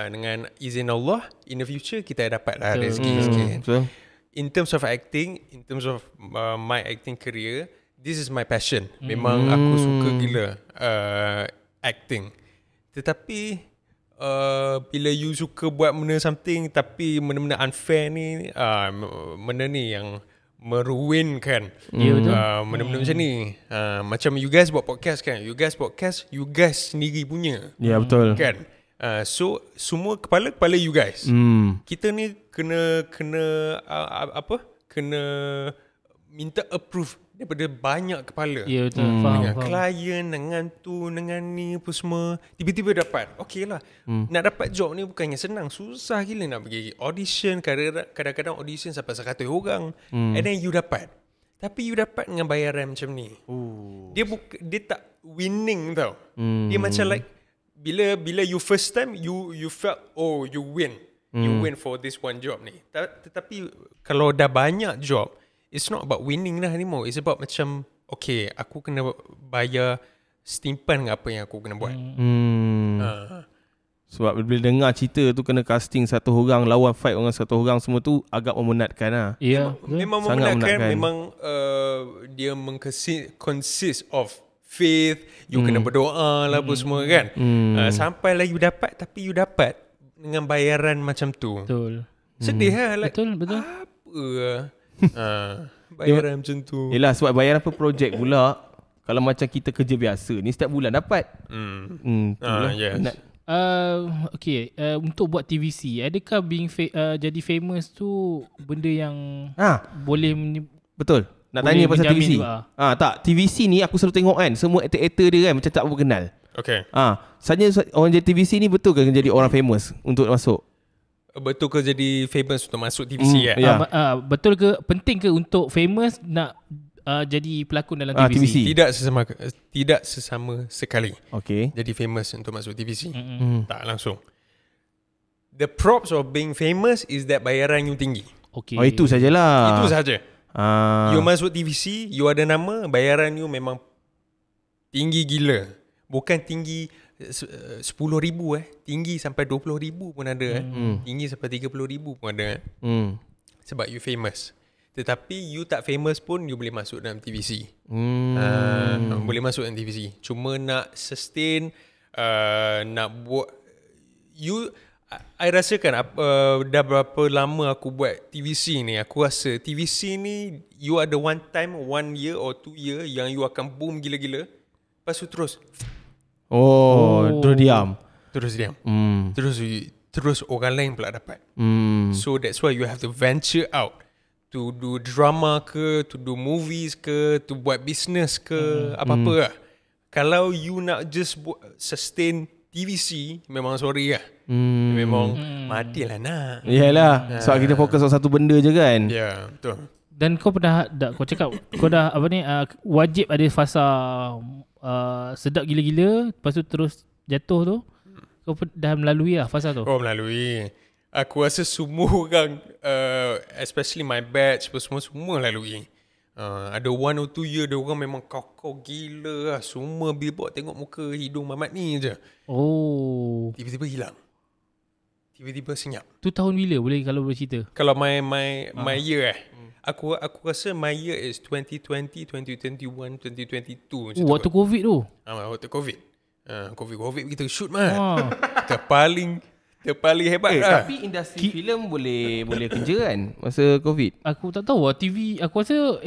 dengan izin Allah, in the future kita dapat lah rezeki sikit. In terms of acting, in terms of my acting career, this is my passion. Memang aku suka gila acting. Tetapi bila you suka buat benda something tapi benda-benda unfair ni, benda ni yang meruinkan benda-benda macam ni. Macam you guys buat podcast kan, you guys sendiri punya. Ya, betul kan. So semua kepala you guys. Kita ni kena minta approve daripada banyak kepala. Ya, betul. Dengan klien, dengan tu, dengan ni apa semua. Tiba-tiba dapat. Okey lah. Nak dapat job ni bukannya senang. Susah gila nak pergi audition. Kadang-kadang audition sampai 100 orang. And then you dapat. Tapi you dapat dengan bayaran macam ni. Dia tak winning tau. Dia macam like bila you first time you felt you win. You win for this one job ni. Tetapi kalau dah banyak job, it's not about winning lah anymore. It's about macam, okay, aku kena bayar stimpan dengan apa yang aku kena buat. Sebab bila dengar cerita tu kena casting satu orang, lawan fight dengan satu orang, semua tu agak memenatkan lah. Ya, memang memenatkan. Memang dia consist of faith. You kena berdoa lah apa semua kan. Sampailah you dapat, tapi you dapat dengan bayaran macam tu. Betul. Sedih lah. Like, Betul. Apa bayaran macam tu. Yelah, sebab bayaran per projek pula. Kalau macam kita kerja biasa ni setiap bulan dapat. Yes. Okay, untuk buat TVC, adakah jadi famous tu benda yang boleh betul. Nak tanya pasal TVC. Tak, TVC ni aku selalu tengok kan, semua aktor-aktor dia kan macam tak apa kenal. Okay. Saja orang jadi TVC ni betul ke jadi orang famous untuk masuk? Betul ke jadi famous untuk masuk TVC betul ke, penting ke untuk famous nak jadi pelakon dalam TVC? Tidak sesama sekali. Okay. Jadi famous untuk masuk TVC. Tak langsung. The props of being famous is that bayaran you tinggi. Okay. Itu sajalah. Itu saja. You masuk TVC, you ada nama, bayaran you memang tinggi gila. Bukan tinggi 10,000 tinggi sampai 20,000 pun ada. Tinggi sampai 30,000 pun ada. Sebab you famous. Tetapi you tak famous pun you boleh masuk dalam TVC. Boleh masuk dalam TVC. Cuma nak sustain, nak buat I rasakan dah berapa lama aku buat TVC ni, aku rasa TVC ni you ada one time, 1 year or 2 year yang you akan boom gila-gila. Lepas tu terus terus diam. Terus orang lain pula dapat. So that's why you have to venture out to do drama ke, to do movies ke, to buat business ke, apa-apa lah. Kalau you nak just sustain TVC, memang sorry lah. Memang matilah nak. Yalah, sebab kita fokus on satu benda je kan. Ya, betul. Dan kau kau cakap kau dah wajib ada fasa sedap gila-gila, lepas tu terus jatuh tu. Kau dah melalui lah fasa tu? Melalui. Aku rasa semua orang, especially my batch, semua lalui. Ada 1 or 2 year, dia orang memang kau gila lah. Semua billboard tengok muka hidung Mamat ni je. Tiba-tiba hilang. Tiba-tiba senyap. Tu tahun bila boleh kalau boleh cerita? Kalau my year Aku rasa my year is 2020, 2021, 2022. Waktu COVID tu? Waktu COVID. COVID kita shoot mah. Kita paling Dia paling hebat lah. Tapi industri filem boleh kerja kan masa COVID? Aku tak tahu lah TV. Aku rasa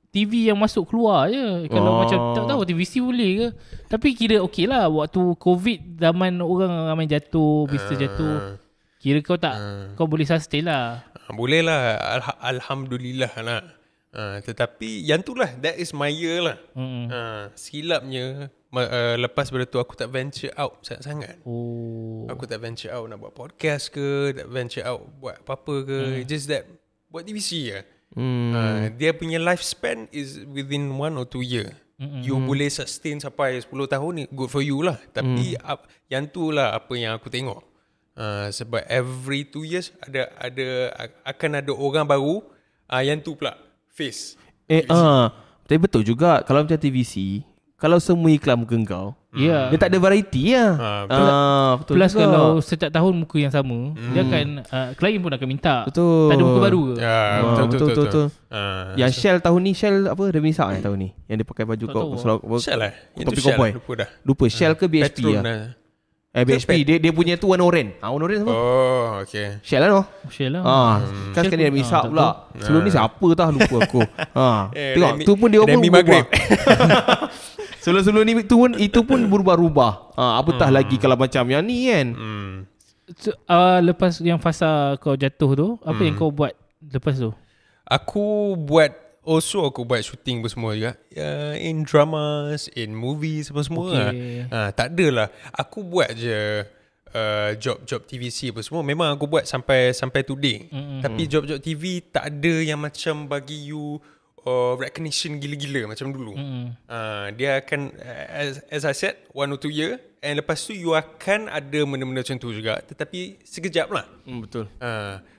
TV yang masuk keluar je. Kalau macam tak tahu TVC boleh ke. Tapi kira okey lah. Waktu COVID zaman orang ramai jatuh, bisnes jatuh, kira kau tak kau boleh sustain lah. Boleh lah. Alhamdulillah lah. Tetapi yang tu lah, that is my year lah. Silapnya lepas pada tu aku tak venture out sangat-sangat. Aku tak venture out nak buat podcast ke, tak venture out buat apa-apa ke. Just that buat TVC je. Dia punya lifespan is within 1 or 2 year. You boleh sustain sampai 10 tahun ni, good for you lah. Tapi yang tu lah apa yang aku tengok. Sebab every 2 years akan ada orang baru. Yang tu pula face. Tapi betul juga kalau macam TVC, kalau semua iklan muka kau, dia tak ada variety lah. Betul. Plus juga, kalau setiap tahun muka yang sama, dia akan klien pun akan minta. Betul. Tak ada muka baru ke? Betul. Yang Shell tahun ni, Shell apa? Dia misak tahun ni. Yang dia pakai baju Shell lah. Topi cowboy. Lupa Shell ke BHP lah. BHP dia punya tu warna oren. Warna oren sama. Oh, okay. Shell lah. Shell lah. Kan sekali dia misap pula. Sebelum ni siapa tah lupa aku. Tengok tu pun dia pun Maghrib. Sebelum ni itu pun berubah-ubah. Apatah lagi kalau macam yang ni kan. Lepas yang fasa kau jatuh tu, apa yang kau buat lepas tu? Aku buat shooting pun semua juga. In dramas, in movies semua. Tak adalah. Aku buat je job TVC apa semua. Memang aku buat sampai today. Tapi job TV tak ada yang macam bagi you recognition gila-gila macam dulu. Dia akan as I said 1 or 2 year, and lepas tu you akan ada benda-benda macam tu juga, tetapi sekejap lah. Betul.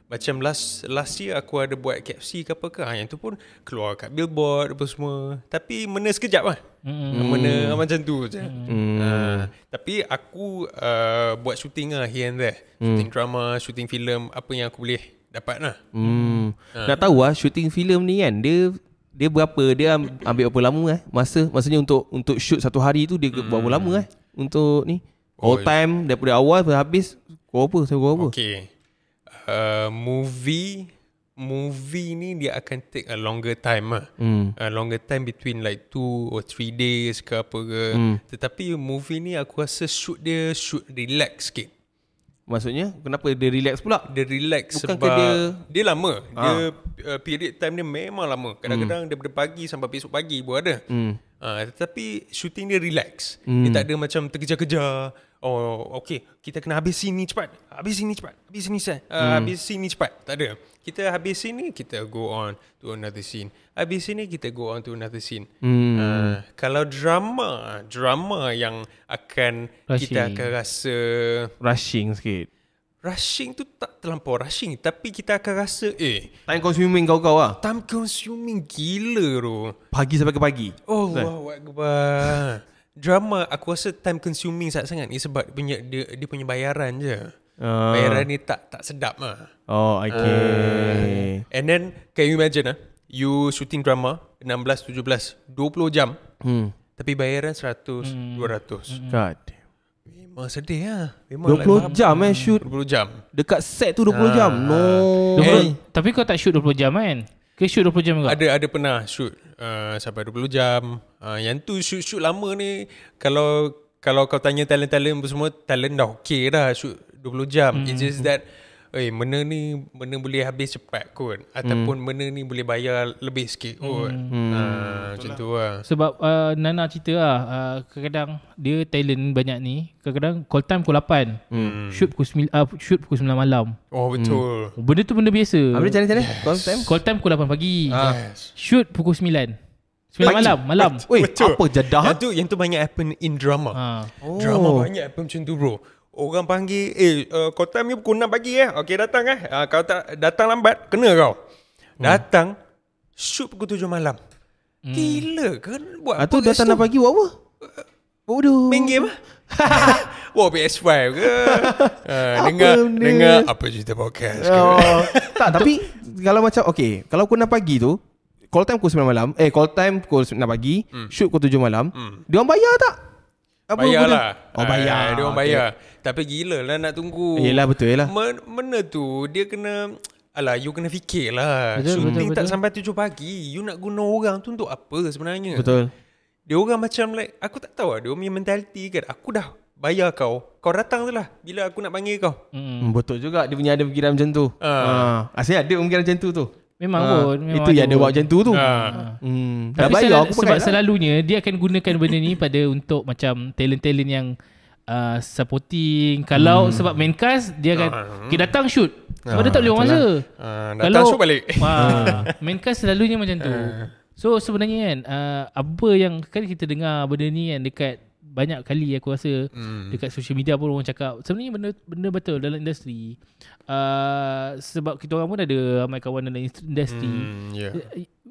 Macam last year aku ada buat KFC ke apa ke, yang tu pun keluar kat billboard apa semua, tapi mana sekejap lah. Mana macam tu je. Tapi aku buat shooting lah here and there. Shooting drama, shooting filem, apa yang aku boleh dapat lah. Nak tahu lah shooting filem ni kan, dia berapa, dia ambil berapa lama maksudnya untuk shoot satu hari tu dia berapa lama untuk ni all time daripada awal sampai habis kau apa. Okay. Movie ni dia akan take a longer time lah. Longer time between like 2 or 3 days ke apa ke. Tetapi movie ni aku rasa shoot relax sikit. Maksudnya kenapa dia relax pula? Dia relax bukan sebab dia lama. Dia period time dia memang lama. Kadang-kadang daripada pagi sampai besok pagi pun ada. Tetapi shooting dia relax. Dia tak ada macam terkejar-kejar. Okay, kita kena habis sini cepat. Habis sini cepat. Tak ada. Kita habis sini, kita go on to another scene. Habis sini, kita go on to another scene. Kalau drama yang akan kita akan rasa rushing sikit. Rushing tu tak terlampau rushing, tapi kita akan rasa time consuming kau lah. Time consuming gila tu. Pagi sampai ke pagi. Allahu Akbar. Drama aku rasa time consuming sangat ni sebab dia punya bayaran je. Bayaran ni tak sedap lah. Okay. And then can you imagine you shooting drama 16, 17, 20 jam. Tapi bayaran 100, 200. God. Memang sedih lah. 20 jam shoot. 20 jam. Dekat set tu 20 jam. Tapi kau tak shoot 20 jam kan? Ke shoot 20 jam juga? Ada pernah shoot sampai 20 jam. Yang tu shoot lama ni, kalau kau tanya talent semua, talent dah okay dah shoot 20 jam. It's just that mana boleh habis cepat kot, ataupun mana ni boleh bayar lebih sikit kot. Macam tu lah. Sebab Nana cerita lah, kadang-kadang dia talent banyak ni, kadang-kadang call time pukul 8, shoot pukul 9 malam. Betul. Benda tu benda biasa. Macam mana call time pukul 8 pagi, shoot pukul 9 malam. Betul. Apa jadah? Yang tu banyak happen in drama. Drama banyak happen macam tu bro. Orang panggil, call time ni pukul 6 pagi okay, datang kalau tak datang lambat, kena kau. Datang, shoot pukul 7 malam. Gila kan? Buat apa? Datang 6 pagi buat apa? Bodoh. Main game PS5 ke? Dengar apa cerita podcast ke? Tak, tapi kalau macam okay, kalau pukul 6 pagi tu call time pukul 9 malam, call time pukul 9 pagi, shoot pukul 7 malam, dia orang bayar tak? Bayar lah. Bayar. Dia orang bayar. Tapi gila lah nak tunggu. Yelah betul lah. Mana tu dia kena, alah, you kena fikir lah. Shooting tak sampai 7 pagi. You nak guna orang tu untuk apa sebenarnya? Betul. Dia orang macam like, aku tak tahu lah. Dia punya mentality kan. Aku dah bayar kau datang je lah bila aku nak panggil kau. Betul juga. Dia punya ada fikiran macam tu. Asalnya ada fikiran macam tu. Memang pun. Itu yang dia buat macam tu. Dah bayar aku sebab selalunya dia akan gunakan benda ni pada untuk macam talent-talent yang supporting. Kalau sebab main cast dia akan datang shoot. Sebab dia tak boleh masa. Datang shoot balik. Main cast selalunya macam tu. So sebenarnya kan apa yang kan kita dengar benda ni kan dekat banyak kali aku rasa dekat social media pun orang cakap sebenarnya benda betul dalam industri. Sebab kita orang pun ada ramai kawan dalam industri.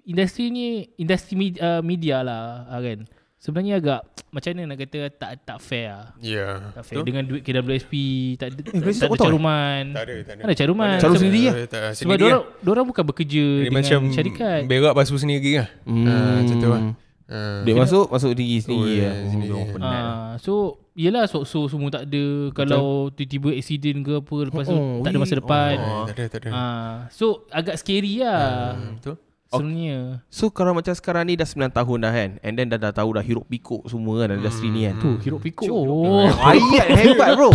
Industri ni industri media lah kan. Sebenarnya agak macam mana nak kata tak fair lah. Tak fair. Dengan duit KWSP tak ada caruman. Tak ada caruman. Carum sendiri lah. Sebab diorang bukan bekerja dia dengan macam syarikat. berak basuh sendiri lah. Macam tu lah. Dia masuk diri sendiri lah. So yelah so semua tak ada. Kalau tiba-tiba accident ke apa, lepas tu tak ada masa depan. Tak ada. So agak scary lah. Betul. Sebenarnya. So kalau macam sekarang ni dah 9 tahun dah kan, and then dah tahu dah hiruk pikuk semua kan dalam industri ni kan. Tu hiruk pikuk. Ayat hebat bro.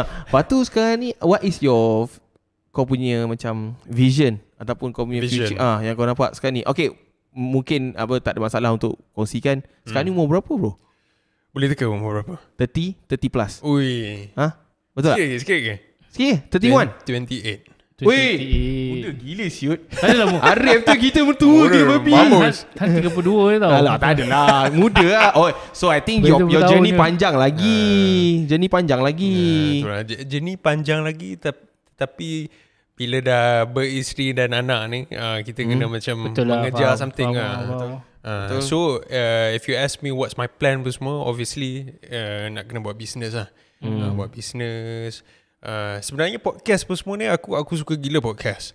Lepas tu sekarang ni, what is your kau punya macam vision ataupun kau punya future yang kau nampak sekarang ni? Okay, mungkin tak ada masalah untuk kongsikan. Sekarang ni umur berapa bro? Boleh teka umur berapa? 30 plus. Ui. Betul tak? Sikit ke? Sikit 31. 28. Weh, muda gila siut. Tak adalah mu. Arif tu kita mertua dia babi. Han 32 je tau. Alah tak adalah. Muda lah. So I think your journey panjang lagi. Journey panjang lagi. Journey panjang lagi. Tapi bila dah beristeri dan anak ni, kita kena macam mengejar something lah. So if you ask me what's my plan pun semua, obviously nak kena buat business lah. Buat business. Sebenarnya podcast pun semua ni aku suka gila podcast.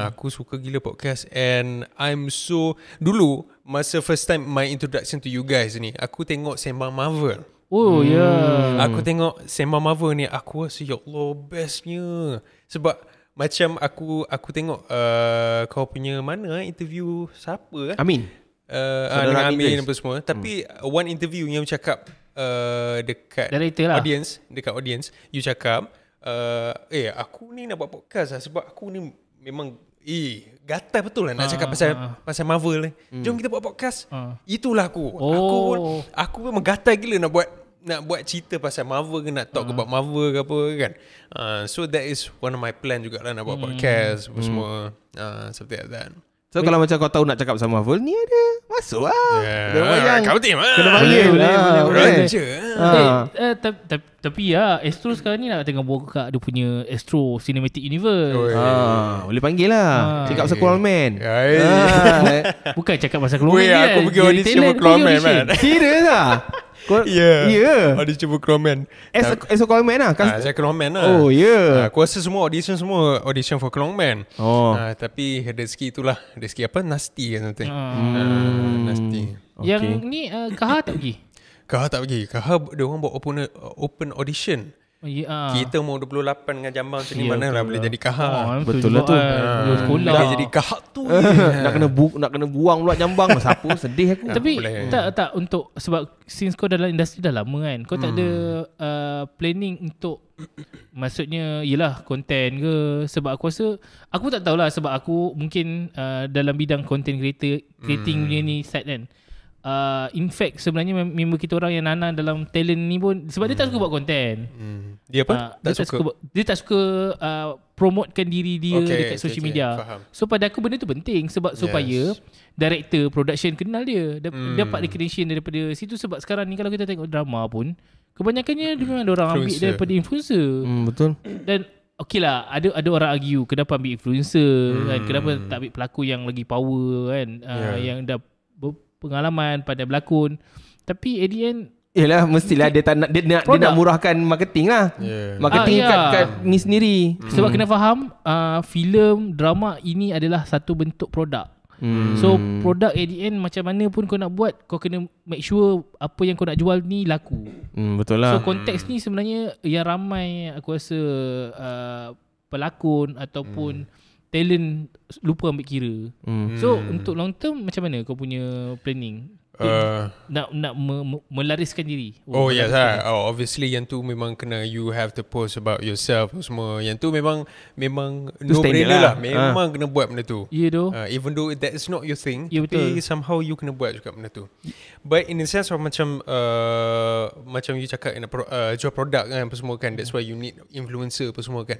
Aku suka gila podcast. And I'm so, dulu masa first time my introduction to you guys ni, aku tengok Sembang Marvel. Aku tengok Sembang Marvel ni, aku rasa ya Allah bestnya. Sebab macam aku tengok kau punya mana interview siapa Amin. dengan Amin apa semua. Tapi one interview yang cakap dekat audience, you cakap aku ni nak buat podcast lah sebab aku ni memang gatal betul lah nak cakap pasal Marvel ni. Jom kita buat podcast. Itulah aku. Aku memang gatal gila nak buat cerita pasal Marvel ke, nak talk about Marvel ke apa kan. So that is one of my plan jugalah, nak buat podcast semua. Something like that. So kalau macam kau tahu nak cakap pasal Marvel ni, ada masuk lah. Kau tim lah. Kena panggil boleh. Tapi ya, Astro sekarang ni nak tengah buka dia punya Astro Cinematic Universe. Boleh panggil lah. Cakap pasal Clown Man. Bukan cakap pasal Clown Man. Aku pergi audition for Clown Man. Serius lah? Audition for Clown Man. As a Clown Man lah? Saya Clown Man lah. Aku rasa semua audition for Clown Man. Tapi rezeki itulah. Rezeki apa? Nasty kan nanti. Nasty. Yang ni Kaha tak pergi? Kaha tak pergi. Kaha dia orang buat open audition. Kita mau 28 dengan jambang macam ni, mana lah boleh jadi Kaha. Betul lah tu. Boleh jadi Kaha tu. Nak kena buang pula jambang. Siapa sedih aku. Tapi tak untuk, sebab since kau dalam industri dah lama kan, kau tak ada planning untuk maksudnya yelah konten ke? Sebab aku rasa, aku tak tahulah, sebab aku mungkin dalam bidang content creating punya ni side kan. In fact sebenarnya member kita orang yang Nana dalam talent ni pun, sebab dia tak suka buat konten. Dia apa? Dia tak suka promotekan diri dia dekat social media. Faham. So pada aku benda tu penting sebab supaya director production kenal dia, dapat recognition daripada situ. Sebab sekarang ni kalau kita tengok drama pun, kebanyakannya dia memang orang ambil daripada influencer. Betul. Dan okey lah, ada orang argue kenapa ambil influencer kan, kenapa tak ambil pelakon yang lagi power kan, yang dah pengalaman pada berlakon. Tapi at the end, yelah mestilah dia nak murahkan marketing lah. Marketing kat ni sendiri. Sebab kena faham filem, drama ini adalah satu bentuk produk. So produk at the end macam mana pun kau nak buat, kau kena make sure apa yang kau nak jual ni laku. Betul lah. So konteks ni sebenarnya yang ramai aku rasa pelakon ataupun talent lupa ambil kira. So untuk long term macam mana kau punya planning? Nak melariskan diri. Obviously yang tu memang kena, you have to post about yourself semua. Yang tu memang no brainer lah. Memang kena buat benda tu. Even though that is not your thing, tapi somehow you kena buat juga benda tu. But in the sense of macam you cakap jual produk kan apa semua kan, that's why you need influencer apa semua kan.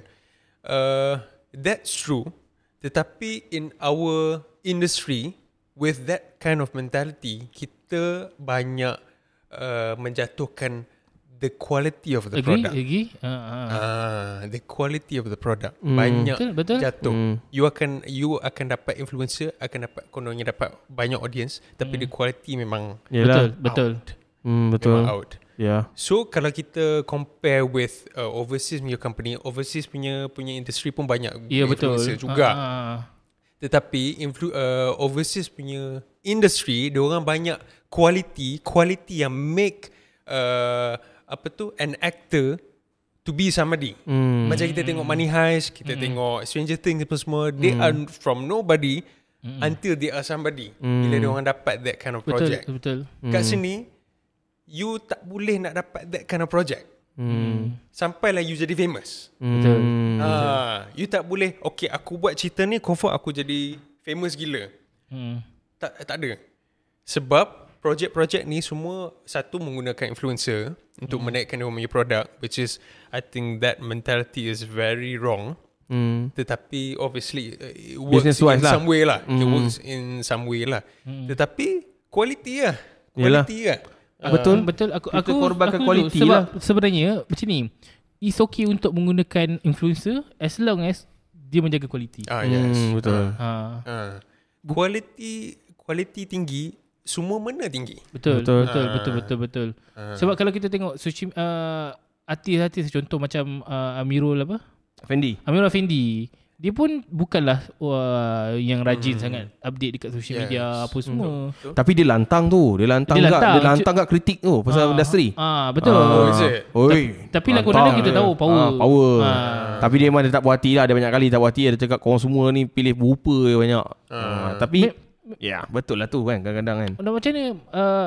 That's true. Tetapi in our industry, with that kind of mentality, kita banyak menjatuhkan the quality of the product. The quality of the product banyak betul. jatuh. You akan dapat influencer, akan dapat kononnya dapat banyak audience, tapi the quality memang betul. Betul. Memang out. Yeah. So kalau kita compare with overseas punya company, overseas punya industry pun banyak influencer juga. Tetapi overseas punya industry, dia orang banyak quality yang make an actor to be somebody. Macam kita tengok Money Heist, kita tengok Stranger Things apa semua, they are from nobody until they are somebody. Bila dia orang dapat that kind of project. Betul. Kat sini you tak boleh nak dapat that kind of project sampailah you jadi famous. Betul. You tak boleh, okay aku buat cerita ni confirm aku jadi famous gila. Tak ada. Sebab projek-projek ni semua satu menggunakan influencer untuk menaikkan dia punya produk, which is I think that mentality is very wrong. Tetapi obviously it works in some way lah. It works in some way lah. Tetapi quality lah. Betul. Aku korbankan quality lah. Sebenarnya macam ni, it's okay untuk menggunakan influencer as long as dia menjaga quality. Yes. Betul. Quality tinggi, semua mana tinggi. Betul. Sebab kalau kita tengok artis-artis contoh macam Amirul Effendi, dia pun bukanlah yang rajin sangat update dekat social media apa semua. Tapi dia lantang kat kritik tu pasal industri. Betul. Tapi lakonan dia kita tahu power. Tapi dia memang tak puas hati lah. Dia banyak kali tak puas hati. Dia cakap korang semua ni pilih berupa banyak. Tapi betul lah tu kan kadang-kadang kan. Macam mana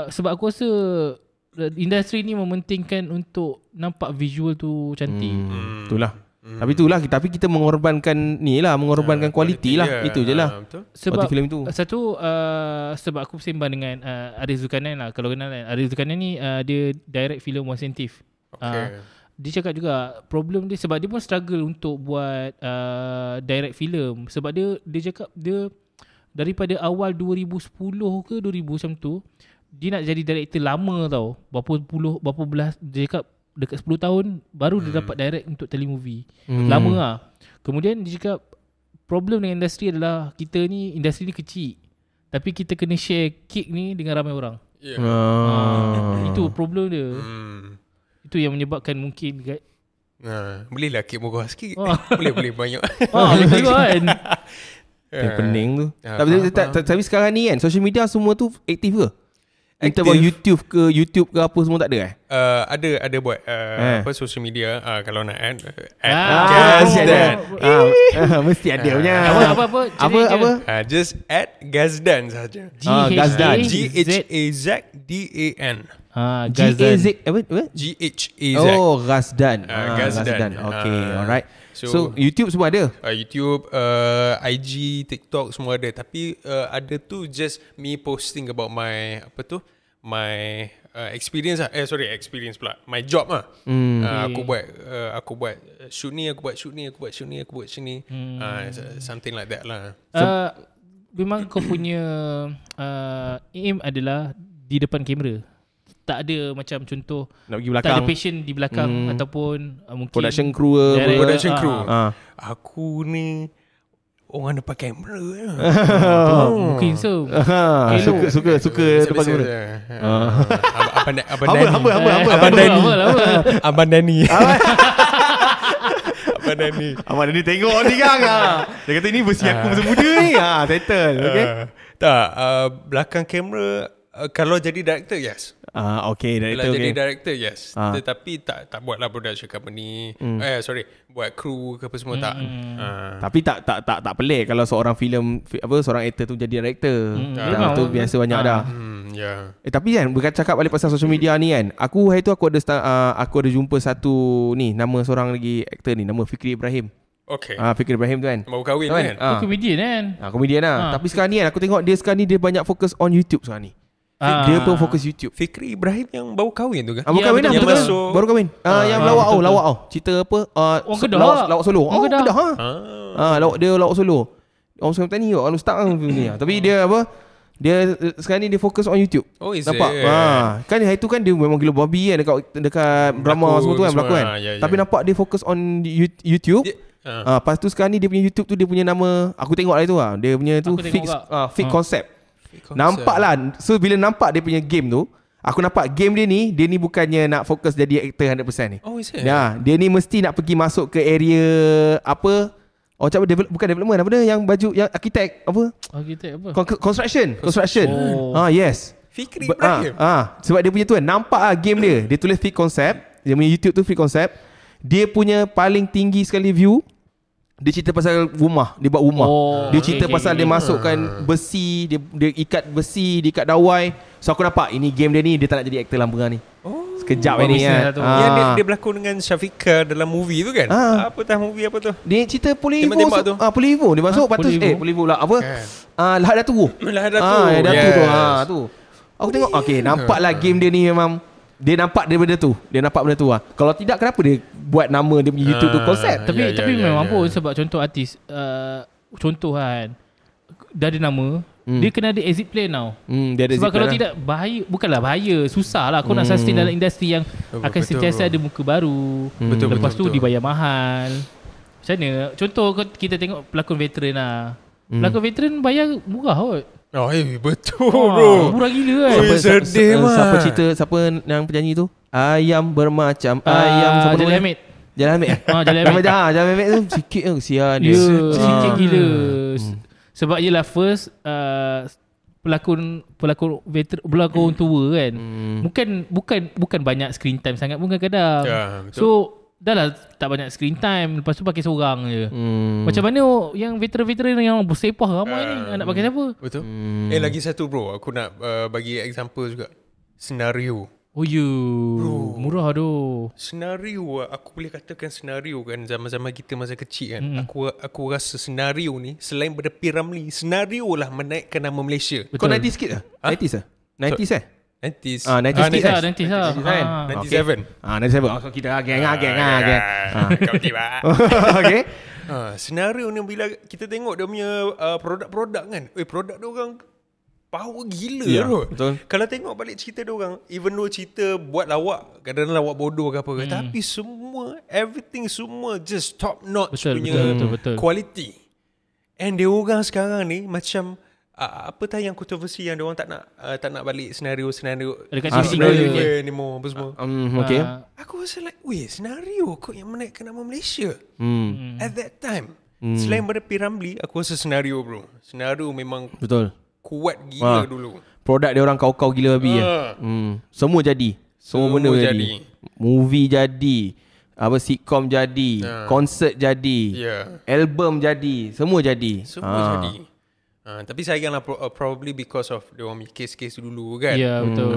sebab aku rasa industri ni mementingkan untuk nampak visual tu cantik. Tapi kita mengorbankan kualiti lah. Itu je lah. Sebab filem tu. Satu sebab aku bersembang dengan Ariz Zulkarnain lah. Kalau kenal kan, Ariz Zulkarnain ni dia direct filem Wasentif. Dia cakap juga problem dia, sebab dia pun struggle untuk buat direct filem. Sebab dia cakap dia daripada awal 2010 ke 2000 macam tu, dia nak jadi director lama tau. Berapa belas, dia cakap dekat 10 tahun baru dia dapat direct untuk telemovie. Lama lah. Kemudian dia cakap problem dengan industri adalah industri ni kecil, tapi kita kena share cake ni dengan ramai orang. Itu problem dia. Itu yang menyebabkan mungkin bolehlah cake murah sikit. Boleh banyak. Betul kan. Pening tu. Tapi sekarang ni kan social media semua tu aktif ke? Interval YouTube ke apa semua tak ada ada buat apa social media, kalau nak add Gazdan. Mesti ada punya. Apa just add Gazdan saja. Gazdan. G-H-A-Z-D-A-N. G-A-Z apa? G-H-A-Z. Oh, Gazdan. Gazdan. Okay, alright. So YouTube semua ada? YouTube, IG, TikTok semua ada. Tapi ada tu just me posting about my my experience lah. Experience pula. My job lah. Aku buat shoot ni, aku buat shoot ni. Something like that lah. Memang kau punya aim adalah di depan kamera. Tak ada macam contoh nak pergi belakang, tak ada passion di belakang ataupun mungkin production crew. Aku ni orang depan kamera. Mungkin so. Suka depan kamera. Abang Dani. Abang Dani tengok ni kan. Dia kata ni versi aku masa muda ni. Settle. Okay. Tak, belakang kamera kalau jadi director, yes. Okay, Kalau director. jadi Okay. director, yes. Tetapi tak buatlah production company. Buat crew ke apa semua, tak. Tapi tak pelik kalau seorang seorang actor tu jadi director. Itu biasa banyak dah. Yeah. Tapi kan bercakap balik pasal social media ni kan. Aku hari tu aku ada jumpa satu ni, nama seorang lagi actor ni, nama Fikri Ibrahim. Okay. Fikri Ibrahim tu kan. Baru kahwin kan? Dia komedian kan. Komedian lah. Tapi sekarang ni kan aku tengok dia sekarang ni dia banyak fokus on YouTube sekarang ni. Dia pun fokus YouTube. Fikri Ibrahim yang baru kahwin tu kan? Baru kahwin dah, betul kan? Baru kahwin. Yang lawak cerita apa? Orang Kedah. Lawak solo. Orang Kedah. Lawak solo. Orang Sungai Petani kok. Kalau start kan ni. Tapi dia apa? Dia sekarang ni dia fokus on YouTube. Oh, is nampak? it? Kan hari tu kan dia memang gila babi kan dekat drama semua tu kan berlakon kan. Tapi nampak dia fokus on YouTube. Lepas tu sekarang ni dia punya YouTube tu dia punya nama, aku tengok lah itu lah. Dia punya tu Fake Concept. Nampak lah. So bila nampak dia punya game tu, aku nampak game dia ni bukannya nak fokus jadi actor 100% ni. Oh, is it? Dia ni mesti nak pergi masuk ke area apa? Bukan development, apa dia yang baju yang arkitek apa? Construction. Yes. Fikri Ibrahim. Sebab dia punya tu kan nampak lah game dia tulis Fake Concept. Dia punya YouTube tu Fake Concept. Dia punya paling tinggi sekali view. Dia cerita pasal rumah. Dia buat rumah. Dia cerita pasal dia masukkan besi, dia ikat besi, dia ikat dawai. So aku nampak ini game dia ni, dia tak nak jadi aktor lama ni. Sekejap ni kan. Yang dia berlakon dengan Syafiqah dalam movie tu kan? Movie apa tu? Dia cerita Polivo. Tembak-tembak tu. Polivo dia masuk patut Polivo lah apa? Lahad Datu. Lahad Datu. Tu. Aku tengok nampaklah game dia ni memang dia nampak daripada tu. Dia nampak benda tu lah. Kalau tidak, kenapa dia buat nama dia punya YouTube tu konsep? Tapi memang pun sebab contoh artis, contoh kan, dah ada nama, dia kena ada exit plan tau. Dia ada sebab kalau lah. tidak bahaya, bukanlah bahaya, susah lah kau nak sustain dalam industri yang akan sentiasa ada muka baru. Lepas tu dibayar mahal. Macam mana? Contoh kita tengok pelakon veteran lah. Pelakon veteran bayar murah kot. Betul bro. Murah gila kan. Sedih mah. Siapa yang penyanyi tu? Ayam bermacam ayam. Jalil Hamid. Jalil Hamid. Jalil Hamid tu sikit tu kesian dia. Sikit gila. Sebab yelah first pelakon veteran, pelakon tua kan. Bukan banyak screen time sangat pun kadang-kadang. So dah lah tak banyak screen time. Lepas tu pakai seorang je. Macam mana yang veteran-veteran yang bersepah ramai ni nak pakai siapa? Betul. Lagi satu bro, aku nak bagi example juga. Senario. Bro, murah tu. Senario, aku boleh katakan senario kan, zaman-zaman kita masa kecil kan. Aku rasa senario ni selain daripada P. Ramlee, senario lah menaikkan nama Malaysia. Kau 90s sikit lah? 90s lah? 90s eh? 90s. 90s lah. 97. 97. So kita geng. Kau tiba. Okay. Senario ni bila kita tengok dia punya produk-produk kan. Produk dia orang power gila betul. Kalau tengok balik cerita dia orang, even though cerita buat lawak, kadang-kadang lawak bodoh ke apa ke, tapi semua everything semua just top notch betul. quality. And dia orang sekarang ni macam apa tah yang kontroversi yang dia orang tak nak balik senario dekat senario ni more apa semua. Okay. Aku rasa like, senario kau yang menaikkan nama Malaysia. At that time. Selain daripada P. Ramlee, aku rasa senario bro. Senario memang betul. Kuat gila dulu. Produk dia orang kau-kau gila babi semua jadi. Semua benda jadi. Movie jadi, sitcom jadi, konsert jadi, album jadi, semua jadi. Jadi. Tapi sayanglah probably because of dia orang case-case dulu kan. Ya betul.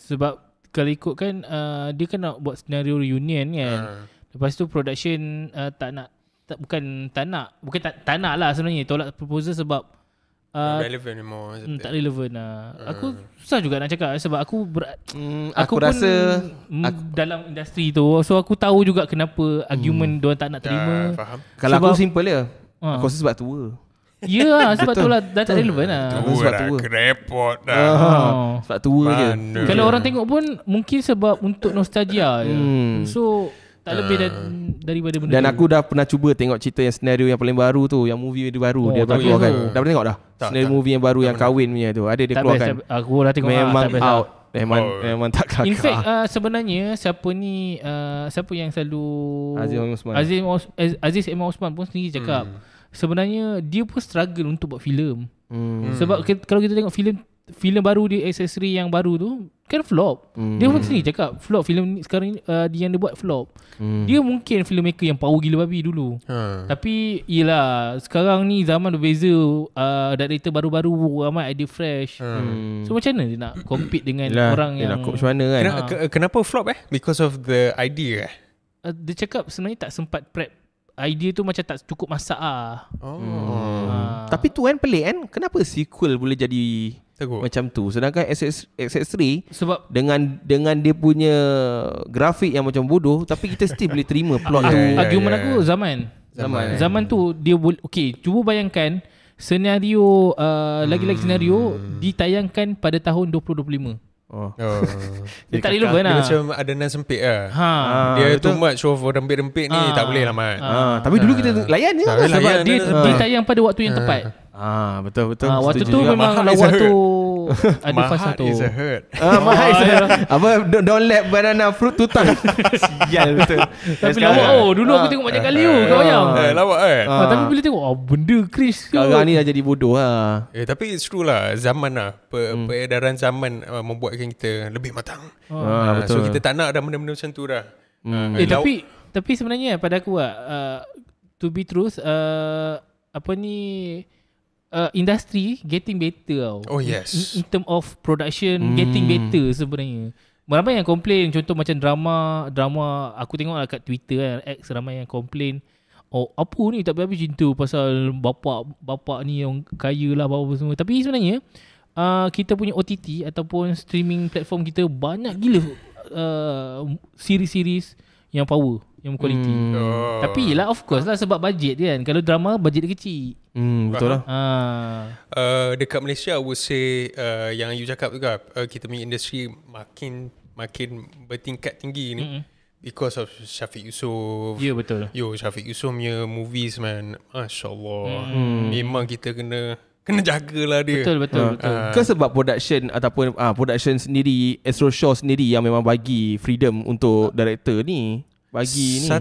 Sebab kalau ikutkan dia kan nak buat senario reunion kan. Lepas tu production bukan tak nak lah sebenarnya, tolak proposal sebab relevant anymore. Tak relevan lah. Aku susah juga nak cakap sebab aku aku pun rasa dalam industri tu. So aku tahu juga kenapa argument diorang tak nak terima. Faham. Kalau aku simple je. Aku rasa sebab tua. Ya sebab tu lah dah tak relevan lah. Sebab tua. Repot dah. Sebab tua je. Kalau orang tengok pun mungkin sebab untuk nostalgia je. So tak lebih daripada benda dan tu. aku dah pernah cuba tengok cerita yang senario yang paling baru tu, yang movie dia baru dia keluarkan. Dah pernah tengok dah? Senario movie yang baru yang kahwin punya tu. Ada dia keluarkan. Aku dah tengok. Memang out. Memang tak kelakar. In fact sebenarnya siapa yang selalu Aziz M. Osman pun sendiri cakap sebenarnya dia pun struggle untuk buat filem. Sebab kalau kita tengok filem baru di Accessory yang baru tu kan flop. Dia pun sendiri cakap flop filem ni sekarang ni, dia yang dia buat flop. Dia mungkin filmmaker yang power gila babi dulu. Tapi yelah sekarang ni zaman berbeza, director baru-baru ramai idea fresh. So macam mana dia nak compete dengan orang yang macam mana kan? Kenapa flop Because of the idea dia cakap sebenarnya tak sempat prep idea tu, macam tak cukup masak Tapi tu kan pelik kan, kenapa sequel boleh jadi Tegur. macam tu, sedangkan XX3 sebab dengan dia punya grafik yang macam bodoh, tapi kita still boleh terima plot tu. argument aku zaman tu dia boleh. Okay, cuba bayangkan senario lagi-lagi senario ditayangkan pada tahun 2025. Dia tak relevan Dia lah. macam adenan sempit lah. Dia betul. too much of rempit-rempit ni tak boleh lah Mat. Tapi dulu kita layan je kan? Sebab layan dia dia. ditayang pada waktu yang tepat. Betul. Waktu Setuju tu juga. memang Mahal lawa is a tu ada My fasa heart tu. is a hurt. Mahal apa, don't let banana fruit tutan. Sial betul. Tapi lawa dulu aku tengok banyak kali kau bayang. Lawak Tapi bila tengok benda cringe ke. Sekarang ni dah jadi bodoh lah. Tapi it's true lah. Zaman lah peredaran zaman membuatkan kita lebih matang. So betul. kita tak nak dah benda-benda macam tu dah. Tapi sebenarnya pada aku to be truth, industry getting better tau. Oh yes. In term of production getting better sebenarnya. Ramai yang complain, contoh macam drama aku tengok lah kat Twitter kan, X ramai yang complain, apa ni tak habis cinta pasal bapak ni yang kaya lah apa semua. Tapi sebenarnya kita punya OTT ataupun streaming platform kita banyak gila series-series yang power, yang kualiti. Tapi yelah of course lah sebab budget kan. Kalau drama budget dia kecil. Betul lah. Dekat Malaysia I would say yang you cakap tu kan, kita punya industri makin bertingkat tinggi ni because of Syafiq Yusof. Ya betul. Syafiq Yusof punya movies man, masya-Allah. Memang kita kena jagalah dia. Betul. Ke sebab production ataupun production sendiri, Astro Shaw sendiri yang memang bagi freedom untuk director ni bagi ni.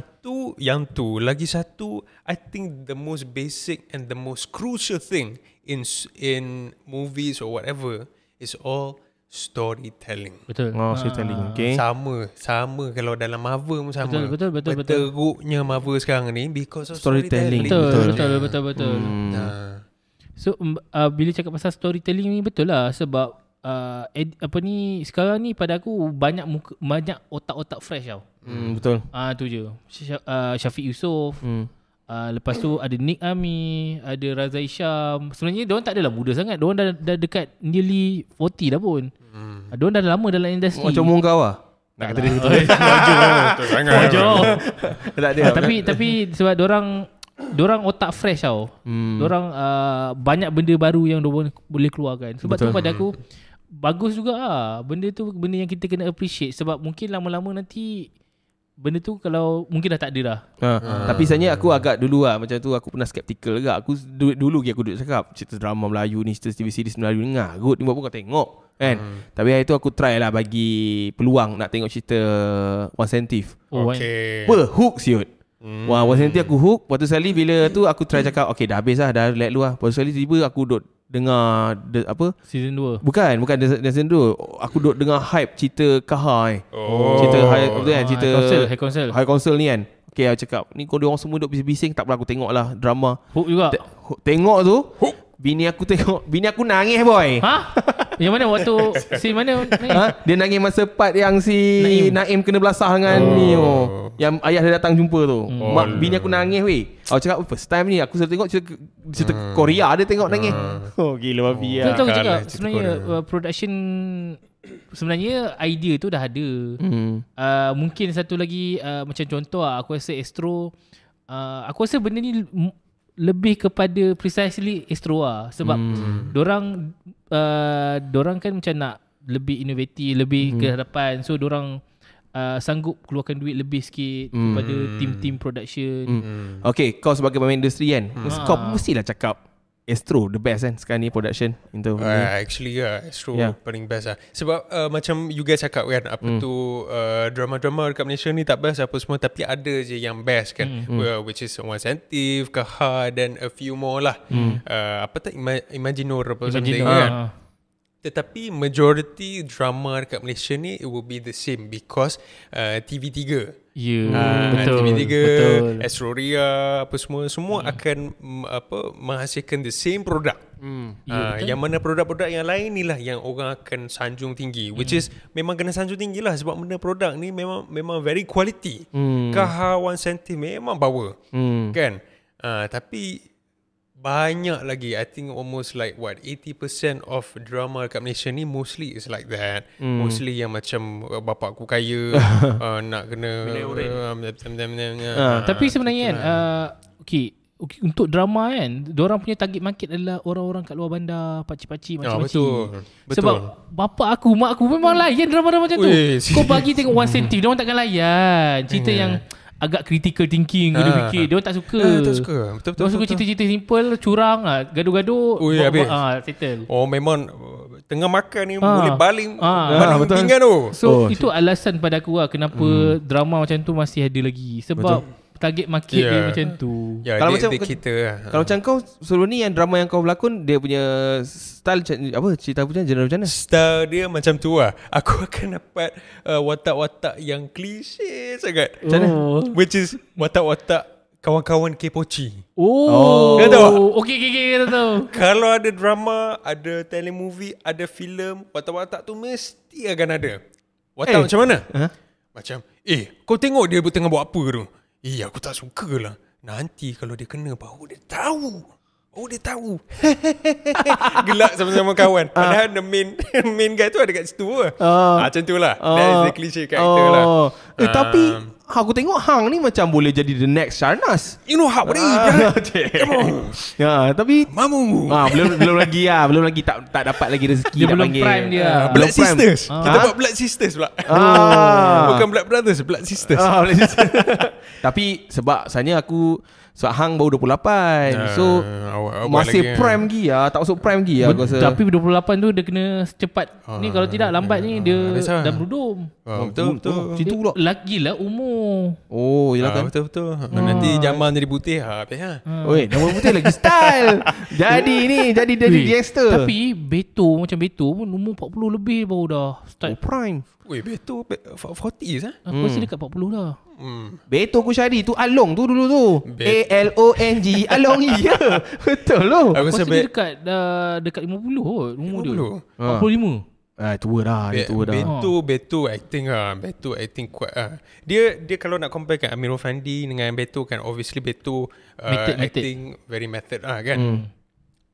Lagi satu, I think the most basic and the most crucial thing in movies or whatever is all storytelling. Betul. Storytelling. Okay. Sama kalau dalam Marvel pun sama. Betul. Teruknya Marvel sekarang ni because of Storytelling. Betul. So bila cakap pasal storytelling ni betul lah sebab sekarang ni pada aku banyak otak-otak fresh tau. Betul. Tu je. Syafiq Yusof. Lepas tu ada Nick Ami, ada Raza Isham. Sebenarnya diorang tak adalah muda sangat. Diorang dah dekat nearly 40 dah pun. Diorang dah lama dalam industri. Macam Mungkau lah. Nak kata dia betul. Tak ada. Tapi sebab diorang otak fresh tau. Diorang banyak benda baru yang diorang boleh keluarkan. Sebab tu pada aku bagus juga benda tu benda yang kita kena appreciate. Sebab mungkin lama-lama nanti benda tu kalau mungkin dah tak ada dah. Tapi sebenarnya aku agak dulu macam tu aku pernah skeptical juga. Aku dulu aku duduk cakap cerita drama Melayu ni, cerita TV series Melayu ni ngarut ni buat apa kau tengok kan. Tapi hari tu aku try lah bagi peluang nak tengok cerita One Sentif. Okay. Hook siut. Wah, One Sentif aku hook. Lepas tu sekali bila tu aku try cakap okay dah habis lah, dah let lu lah. Lepas tu sekali tiba aku duduk dengar season 2. Bukan season 2. Aku duduk dengar hype cerita Kahar cerita cerita High Council ni kan. Okay, aku cakap ni kau orang semua duduk bising-bising, tak apa aku tengok lah drama. Hook juga. Tengok tu bini aku nangis boy. Yang mana waktu scene mana ni? Dia nangis masa part yang si Naim kena belasah dengan ni yang ayah dia datang jumpa tu. Bini aku nangis weh. Aku cakap first time ni aku selalu tengok cerita Korea dia tengok nangis. Gila babi lah. Betul cakap sebenarnya production sebenarnya idea tu dah ada. Mungkin satu lagi macam contoh aku rasa Astro, aku rasa benda ni lebih kepada precisely Astro sebab dorang kan macam nak lebih inovatif, lebih ke hadapan. So dorang sanggup keluarkan duit lebih sikit kepada tim-tim production. Okay, kau sebagai pemain industri kan, kau mestilah cakap Astro the best kan sekarang ni production into actually Astro paling best lah. Sebab macam you guys cakap kan, apa tu drama-drama dekat Malaysia ni tak best apa semua, tapi ada je yang best kan, which is One Sentif, Kahar dan a few more lah. Apa tak Imaginor apa something kan. Tetapi majority drama dekat Malaysia ni it will be the same because TV3 betul, TV3 betul. Astroria apa semua akan menghasilkan the same produk. Yang mana produk-produk yang lain ni lah yang orang akan sanjung tinggi, which is memang kena sanjung tinggi lah sebab benda produk ni memang very quality. Kahar One Sentif memang power kan. Tapi banyak lagi, I think almost like 80% of drama kat Malaysia ni mostly is like that. Mostly yang macam bapak aku kaya nak kena tapi sebenarnya kan okay, untuk drama kan, diorang punya target market adalah orang-orang kat luar bandar, pakcik-pakcik macam-macam. Betul. Sebab bapak aku, mak aku memang layan drama-drama macam tu. Kau bagi tengok One Sentif, diorang takkan layan cerita yang agak critical thinking, guna fikir. Dia orang tak suka. Tak suka. Betul. Dia suka cerita-cerita simple, curang lah, gaduh-gaduh. Settle. Memang tengah makan ni boleh baling betul. pinggan tu. So itu alasan pada aku lah kenapa drama macam tu masih ada lagi. Sebab target market dia macam tu. Kalau macam kita kalau macam kau sebelum ni yang drama yang kau berlakon, dia punya style apa, cerita punya genre macam mana? Style dia macam tu lah. Aku akan dapat watak-watak yang klise sangat. Macam mana? Which is watak-watak kawan-kawan K-Pochi. Dia tahu? Okay, kita tahu. Kalau ada drama, ada telemovie, ada filem, watak-watak tu mesti akan ada. Watak macam mana? Macam kau tengok dia tengah buat apa tu? Aku tak suka lah. Nanti kalau dia kena baru dia tahu. Gelak sama-sama kawan. Padahal the main guy tu ada kat situ lah. Macam tu lah. That is the cliche character lah. Tapi aku tengok Hang ni macam boleh jadi the next Sharnas. You know how it is. Tapi Mamu. belum lagi tak dapat lagi rezeki. Dia belum prime dia. Blood Sisters. Kita buat Blood Sisters pula. Bukan Blood Brothers, Blood Sisters. Tapi sebab sebenarnya sebab Hang baru 28. So masih prime lagi lah. Tak masuk prime lagi lah aku rasa. Tapi 28 tu dia kena secepat ni. Kalau tidak lambat ni dia dah berudum. Betul. Situ pula lagi lah umur. Yelah kan. Betul. Nanti Jamal jadi putih habis lah. Nama putih lagi style. Jadi gangster. Tapi Beto pun umur 40 lebih baru dah start prime. Beto 40s lah. Aku rasa dekat 40 dah. Beto Kusyari tu Along tu dulu tu. ALONG Along. Ya. Betul tu. Aku rasa dia dekat 50 kot umur dia. 45. Tua dah. Beto acting lah. Beto acting kuat lah. Dia kalau nak compare kan Amirul Fandi dengan Beto kan, obviously Beto acting very method lah kan.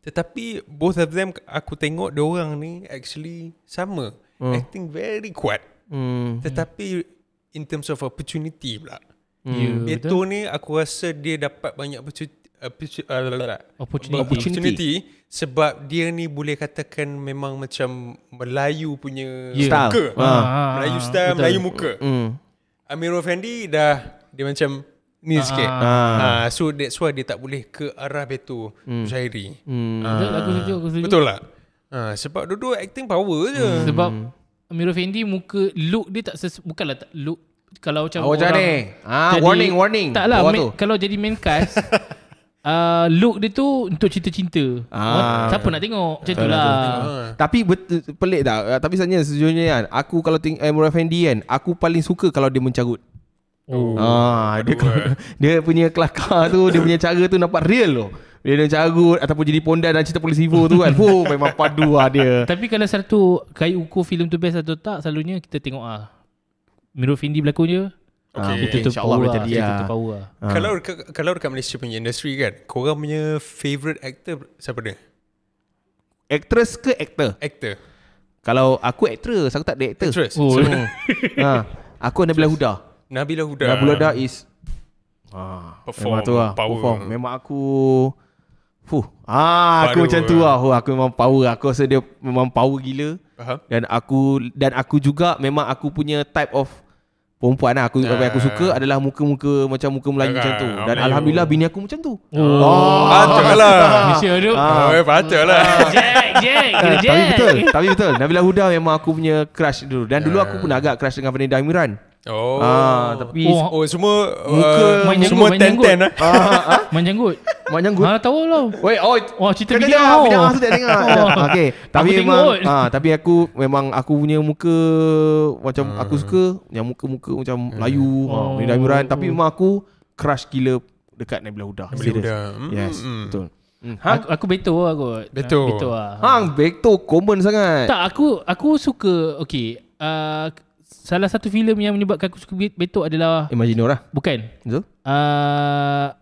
Tetapi both of them aku tengok diorang ni actually sama. Acting very kuat. Tetapi in terms of opportunity pula, Beto ni aku rasa dia dapat banyak opportunity sebab dia ni boleh katakan memang macam Melayu punya muka. Melayu style, Melayu muka. Amirul Fendi dia macam ni sikit. So that's why dia tak boleh ke arah Beto Syairi. Betul lah. Sebab dua-dua acting power je. Sebab Amirul Fendi muka look dia tak bukanlah tak look kalau macam orang ni. Warning. Taklah kalau jadi main cast look dia tu untuk cinta-cinta. Siapa nak tengok macam tu lah. Tapi pelik tak? Tapi sebenarnya sejujurnya kan, aku kalau tengok Amirul Fendi kan, aku paling suka kalau dia mencarut. Dia punya kelakar tu, dia punya cara tu nampak real loh. Dia carut ataupun jadi pondan dalam cerita Polis Evo tu kan. Memang padu lah dia. Tapi kalau satu kayu ukur filem tu best atau tak, selalunya kita tengok Amirul Fendi berlakon je. InsyaAllah boleh jadi Kalau dekat Malaysia punya industri kan, korang punya favourite actor siapa dia? Actress ke actor? Actor. Kalau aku actress, aku tak ada actor. Actress? Aku Nabila Huda. Nabila Huda is memang tu lah, perform. Memang aku aku macam tu lah. Aku memang power. Aku rasa dia memang power gila. Dan aku juga memang aku punya type of perempuan lah. Aku suka adalah muka-muka macam muka Melayu macam tu. Dan Melayu. alhamdulillah bini aku macam tu. Patut lah. Malaysia tu. Patut lah. Tapi betul. Nabila Huda memang aku punya crush dulu. Dan dulu aku pun agak crush dengan Vanessa Amiran. Tapi semua muka semua ten-ten lah. Main janggut. Mak janggut. Tahu lah. Cerita bidang bidang. aku tak dengar. Okey, tapi memang tapi aku punya muka macam aku suka yang muka-muka macam Melayu, Vanessa Amiran, tapi memang aku crush gila dekat Nabila Huda. Yes, betul. Aku Beto lah kot. Beto lah. Beto common sangat. Tak, aku suka. Okay, salah satu filem yang menyebabkan aku suka Beto adalah Imaginor lah. Bukan. Betul?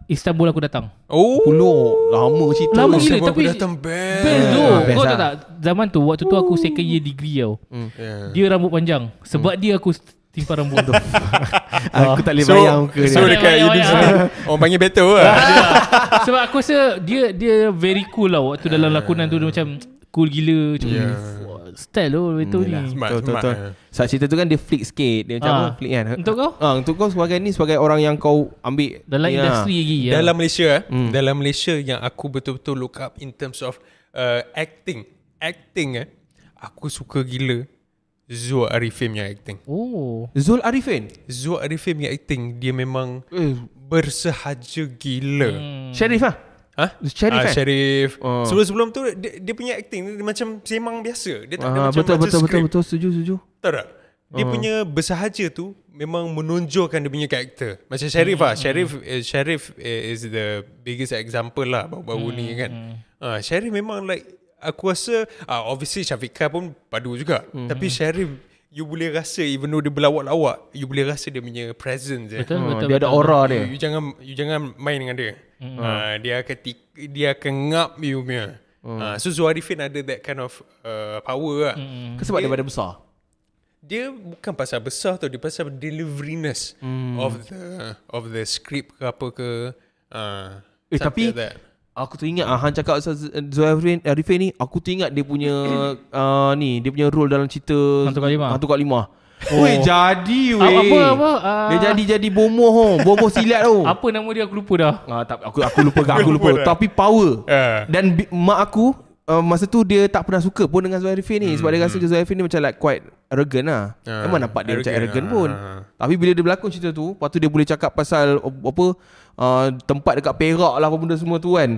Istanbul Aku Datang. Lama cerita. Lama gila tapi Aku Datang best. Best tu. Best Kau lah. tahu tak, zaman tu waktu tu aku second year degree tau. Dia rambut panjang. Sebab dia aku simpan rambut tu. Aku tak boleh bayang muka dia. So dekat universiti orang panggil Beto lah. Sebab aku rasa dia very cool lah. Waktu dalam lakonan tu dia macam cool gila. Macam style tu Beto ni. Betul. Saat cerita tu kan dia flick sikit. Dia macam apa flick kan. Untuk kau? Untuk kau sebagai orang yang kau ambil dalam industri lagi ya. Dalam Malaysia dalam Malaysia yang aku betul-betul look up in terms of acting aku suka gila Zul Arifin yang acting. Zul Arifin yang acting dia memang bersahaja gila. Sharif lah. Sharif. Sebelum tu dia punya acting dia macam semang biasa. Dia tak ada betul setuju. Tahu tak? Dia punya bersahaja tu memang menonjolkan dia punya karakter. Macam Sharif lah. Sharif is the biggest example lah baru-baru ni kan. Sharif memang like aku rasa obviously Syafiqah pun padu juga. Tapi Sharif you boleh rasa even though dia berlawak-lawak, you boleh rasa dia punya presence. Betul. Dia ada aura dia. You jangan main dengan dia. Dia akan ngap you punya. So Zul Arifin ada that kind of power lah. Sebab dia badan besar. Dia bukan pasal besar tu, dia pasal deliveriness of the script ke apa ke. Tapi aku teringat Han cakap Zul Arifin ni, aku teringat dia punya dia punya role dalam cerita Hantu Kat Lima. Jadi apa dia jadi bomoh silat tu. Apa nama dia aku lupa dah. Aku lupa tapi power. Dan mak aku masa tu dia tak pernah suka pun dengan Zul Arifin ni sebab dia rasa Zul Arifin ni macam like quite arrogant lah. Memang nampak dia macam arrogant pun. Tapi bila dia berlakon cerita tu, lepas tu dia boleh cakap pasal tempat dekat Perak lah apa benda semua tu kan.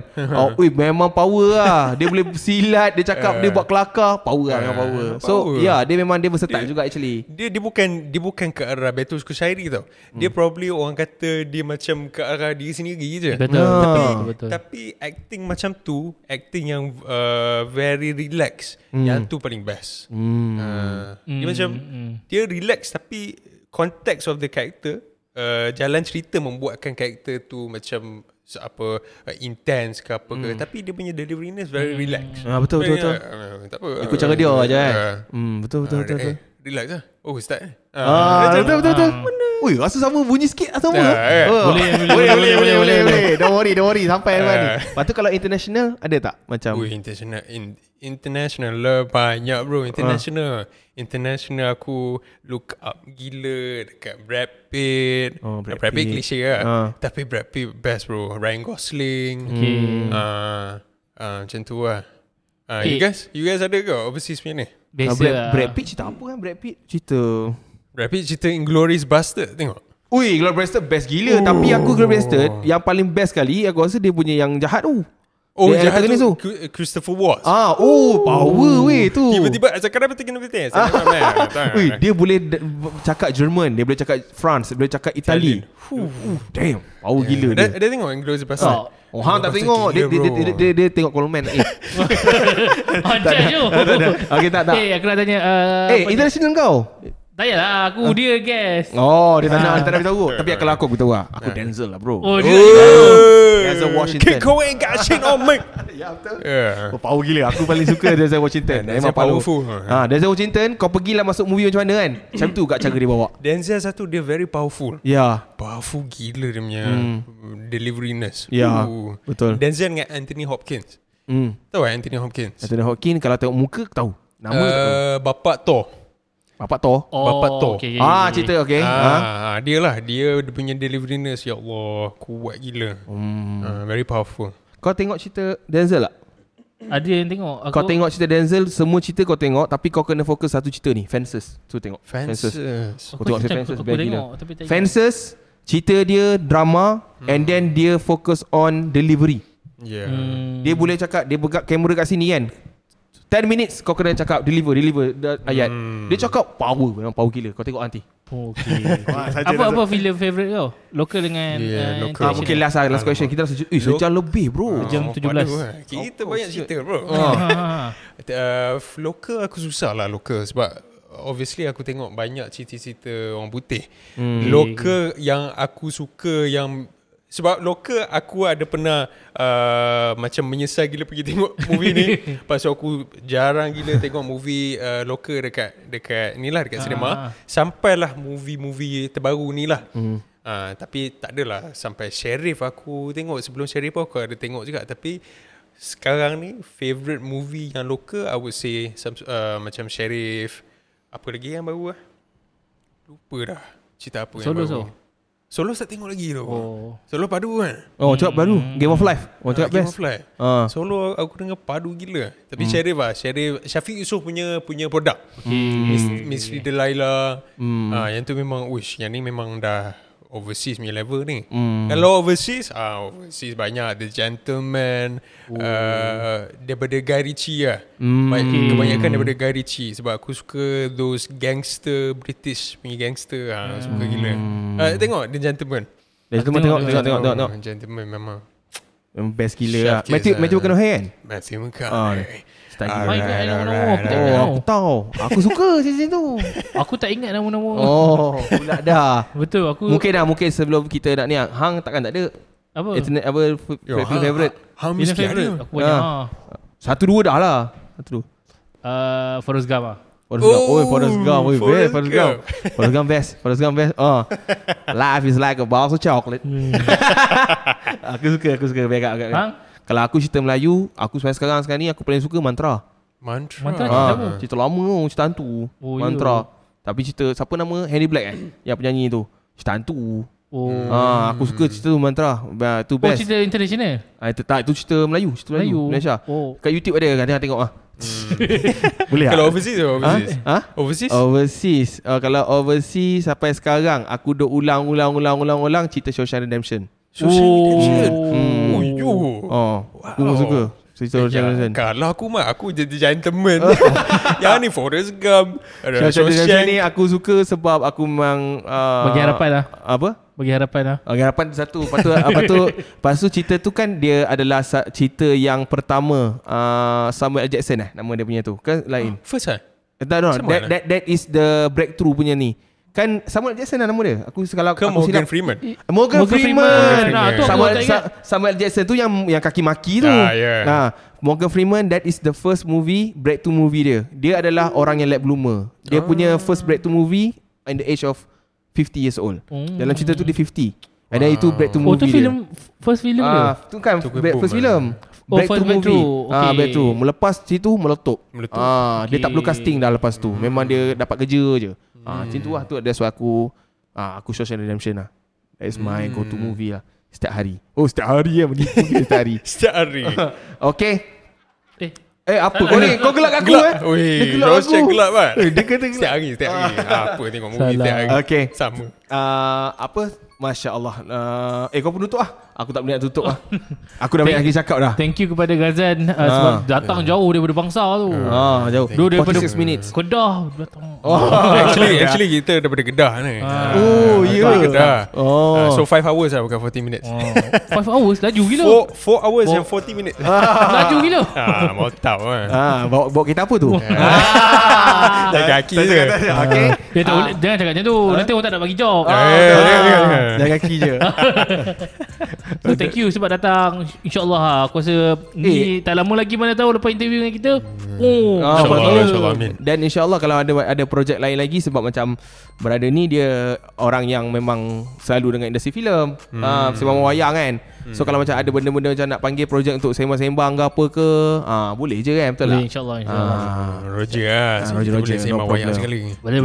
Memang power lah. Dia boleh silat, dia cakap dia buat kelakar, power lah memang power. So dia memang dia versatile juga actually. Dia bukan ke arah Betul suka syairi tau. Dia probably orang kata dia macam ke arah diri sendiri je. Betul. Tapi acting macam tu, acting yang very relax, yang tu paling best. Dia macam dia relax tapi context of the character, jalan cerita membuatkan karakter tu macam intense ke apa ke, tapi dia punya deliveryness very relax. Betul. Tak apa. Ikut cara dia aja kan. Betul. Relax lah. Start. Betul. Ui, rasa sama bunyi sikit sama. Boleh. Don't worry sampai mana ni. Lepas tu kalau international ada tak macam? International lah banyak bro. International aku look up gila dekat Brad Pitt. Brad Pitt klise lah. Tapi Brad Pitt best bro. Ryan Gosling. Macam tu lah. You guys ada ke overseas punya ni? Brad Pitt cerita apa kan? Brad Pitt cerita Inglourious Bastard. Tengok. Inglourious Bastard best gila. Tapi aku Inglourious Bastard yang paling best kali aku rasa dia punya yang jahat tu. Jahat tu Christopher Waltz. Power weh tu. Tiba-tiba sekarang betul kena betul. Dia boleh cakap Jerman, dia boleh cakap France, dia boleh cakap Itali. Damn, power gila dia. Dia tengok Inglourious Bastard. Hang tak tengok. Dia tengok Coleman. Hancur je. Okay, tak. Aku nak tanya international kau? Tak payahlah, aku dia guess. Dia tak nak beritahu. Tapi kalau aku beritahu lah, aku Denzel lah bro. Denzel Washington. Kau ain't got shit on me. Ya betul. Power gila. Aku paling suka Denzel Washington. Memang powerful. Denzel Washington, kau pergilah masuk movie macam mana kan, macam tu kat cara dia bawa. Denzel satu dia very powerful. Powerful gila dia punya deliveriness. Betul. Denzel dengan Anthony Hopkins. Tahu Anthony Hopkins? Anthony Hopkins kalau tengok muka tahu. Nama Bapak Thor. Bapak Thor. Bapak Thor. Okay. Cerita okey. Dia lah. Dia punya delivery nurse, ya Allah, kuat gila. Very powerful. Kau tengok cerita Denzel tak? Ada yang tengok. Kau tengok cerita Denzel, semua cerita kau tengok, tapi kau kena fokus satu cerita ni, Fences. Tu tengok. Fences. Kau tengok Fences, aku best tengok, gila. tapi tak ingat. Fences, cerita dia drama and then dia fokus on delivery. Yeah. Dia boleh cakap, dia pegang kamera kat sini kan, 10 minutes kau kena cakap deliver ayat. Dia cakap power, memang power gila. Kau tengok nanti. Okay. Apa filem favourite kau? Local dengan local. Mungkin last question. Kita dah sejam lebih bro. Jam 17. Kita banyak cerita bro. Local aku susah lah local sebab obviously aku tengok banyak cerita-cerita orang putih. Local yang aku suka yang sebab local aku ada pernah macam menyesal gila pergi tengok movie ni. Pasal aku jarang gila tengok movie local dekat ni lah, dekat cinema. Sampailah movie terbaru ni lah. Tapi tak adalah sampai Sheriff aku tengok. Sebelum Sheriff aku ada tengok juga. Tapi sekarang ni favourite movie yang local I would say macam Sheriff. Apa lagi yang baru lah? Lupa dah cerita apa yang baru. Solo tak tengok lagi tu. Solo padu kan? Cakap baru Game of Life. Cakap Game best of Life. Solo aku dengar padu gila. Tapi Sheriff Syafiq Yusof punya produk. Miss Delilah. Yang tu memang yang ni memang dah overseas punya level ni. Kalau overseas banyak. The Gentleman, daripada Guy Ritchie lah. Kebanyakan daripada Guy Ritchie. Sebab aku suka those gangster, British punya gangster. Suka gila. Tengok The Gentleman. Tengok. Gentleman memang best gila lah. Matthew McConaughey kan? Matthew McConaughey. Aku tahu. Aku suka scene tu. Aku tak ingat nama-nama. Pula dah. Betul aku. Mungkin sebelum kita nak ni Hang takkan tak ada. Apa? Favorite. Hang mesti ada. Aku banyak. 1-2 dah lah. 1-2. Forrest Gump lah. Forrest Gump best. Life is like a box of chocolate. Aku suka agak. Kalau aku cerita Melayu, aku sampai sekarang ni aku paling suka Mantra cerita lama, cerita hantu. Mantra. Tapi cerita siapa nama Henry Black yang penyanyi tu, cerita hantu. Aku suka cerita tu Mantra. Tu best. Cerita international? Itu cerita Melayu, Malaysia. Kat YouTube ada kan, tengok boleh. Kalau overseas? Kalau overseas sampai sekarang aku duk ulang cerita Shawshank Redemption. Aku suka cerita Shawshank Redemption. Kalau aku jadi Gentleman. Yang ni Forrest Gump. Shawshank Redemption ni aku suka sebab aku memang bagi harapan lah. Apa? Bagi harapan lah. Bagi harapan satu. Lepas tu cerita tu kan dia adalah cerita yang pertama Samuel L. Jackson nama dia punya tu. Kan lain. First that is the breakthrough punya ni. Kan Samuel Jackson nama dia. Morgan Freeman. Morgan Freeman. Samuel Jackson tu yang kaki maki tu. Morgan Freeman, that is the first breakthrough movie dia. Dia adalah orang yang late bloomer. Dia punya first breakthrough movie in the age of 50 years old. Dalam cerita tu dia 50. And then itu breakthrough movie dia. First film dia? Tu kan first film. Breakthrough movie. Breakthrough. Melepas situ meletup. Dia tak perlu casting dah lepas tu. Memang dia dapat kerja je. Macam tu lah. Tu that's why aku Shawshank Redemption lah. That is my go to movie lah. Setiap hari. Setiap hari ya. Setiap hari. Setiap hari. Okay. Apa kau ni? Kau gelak aku Dia gelak aku. Gelak kan? Dia kata gelak. Setiap hari. Apa tengok movie setiap hari. Okay. Sama. Apa? Masya Allah. Kau pun tutup lah. Aku tak boleh nak tutup lah. Aku dah banyak lagi cakap dah. Thank you kepada Ghazan sebab datang jauh daripada bangsa tu. Jauh. Daripada 46 minutes. Kedah datang. Actually kita daripada Kedah ni. Kedah. So 5 hours lah, bukan 40 minutes. 5 hours laju gila. 4 hours and 40 minutes. Laju gila. Mau tahu kan. Bawa kereta apa tu? Jaga kaki je. Okay. Jangan cakap macam tu. Nanti orang tak nak bagi job. Jaga kaki je. So thank you sebab datang. InsyaAllah aku rasa ni tak lama lagi, mana tahu lepas interview dengan kita. InsyaAllah. Amin. Dan insyaAllah kalau ada projek lain lagi, sebab macam brother ni dia orang yang memang selalu dengan industri filem, sebab wayang kan. So kalau macam ada benda-benda macam nak panggil projek untuk sembang-sembang ke apa ke, boleh je kan, betul Boleh, tak? InsyaAllah. Roger lah. Roger, Boleh sembang no banyak problem. sekali. Boleh.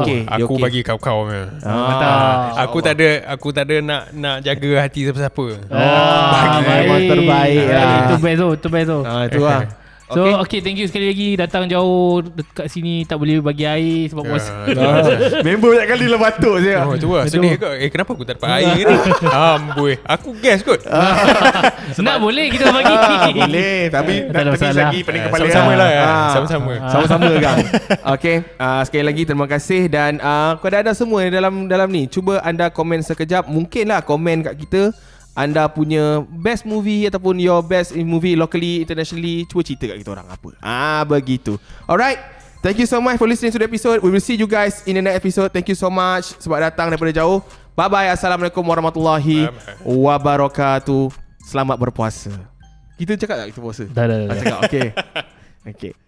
Okay. Aku bagi kau-kau punya. Aku tak ada nak jaga hati siapa-siapa. Memang terbaik lah. Itu best tu. Itu lah. So okay, thank you sekali lagi datang jauh dekat sini, tak boleh bagi air sebab puasa. Member banyak kali lah batuk je. Tu lah sedih kot. Kenapa aku tak dapat air ni? Amboi, aku gas kot. Nak boleh kita bagi. Boleh, tapi Tak ada masalah. lagi pening kepala. Sama-sama lah. Sama-sama kan. Okay, sekali lagi terima kasih. Dan kepada anda semua dalam ni, cuba anda komen sekejap. Mungkinlah komen kat kita anda punya best movie ataupun your best movie locally, internationally. Cuba cerita kat kita orang apa. Begitu. Alright. Thank you so much for listening to the episode. We will see you guys in the next episode. Thank you so much sebab datang daripada jauh. Bye-bye. Assalamualaikum warahmatullahi wabarakatuh. Selamat berpuasa. Kita cakap tak kita puasa? Dah. Cakap, okay. Okay.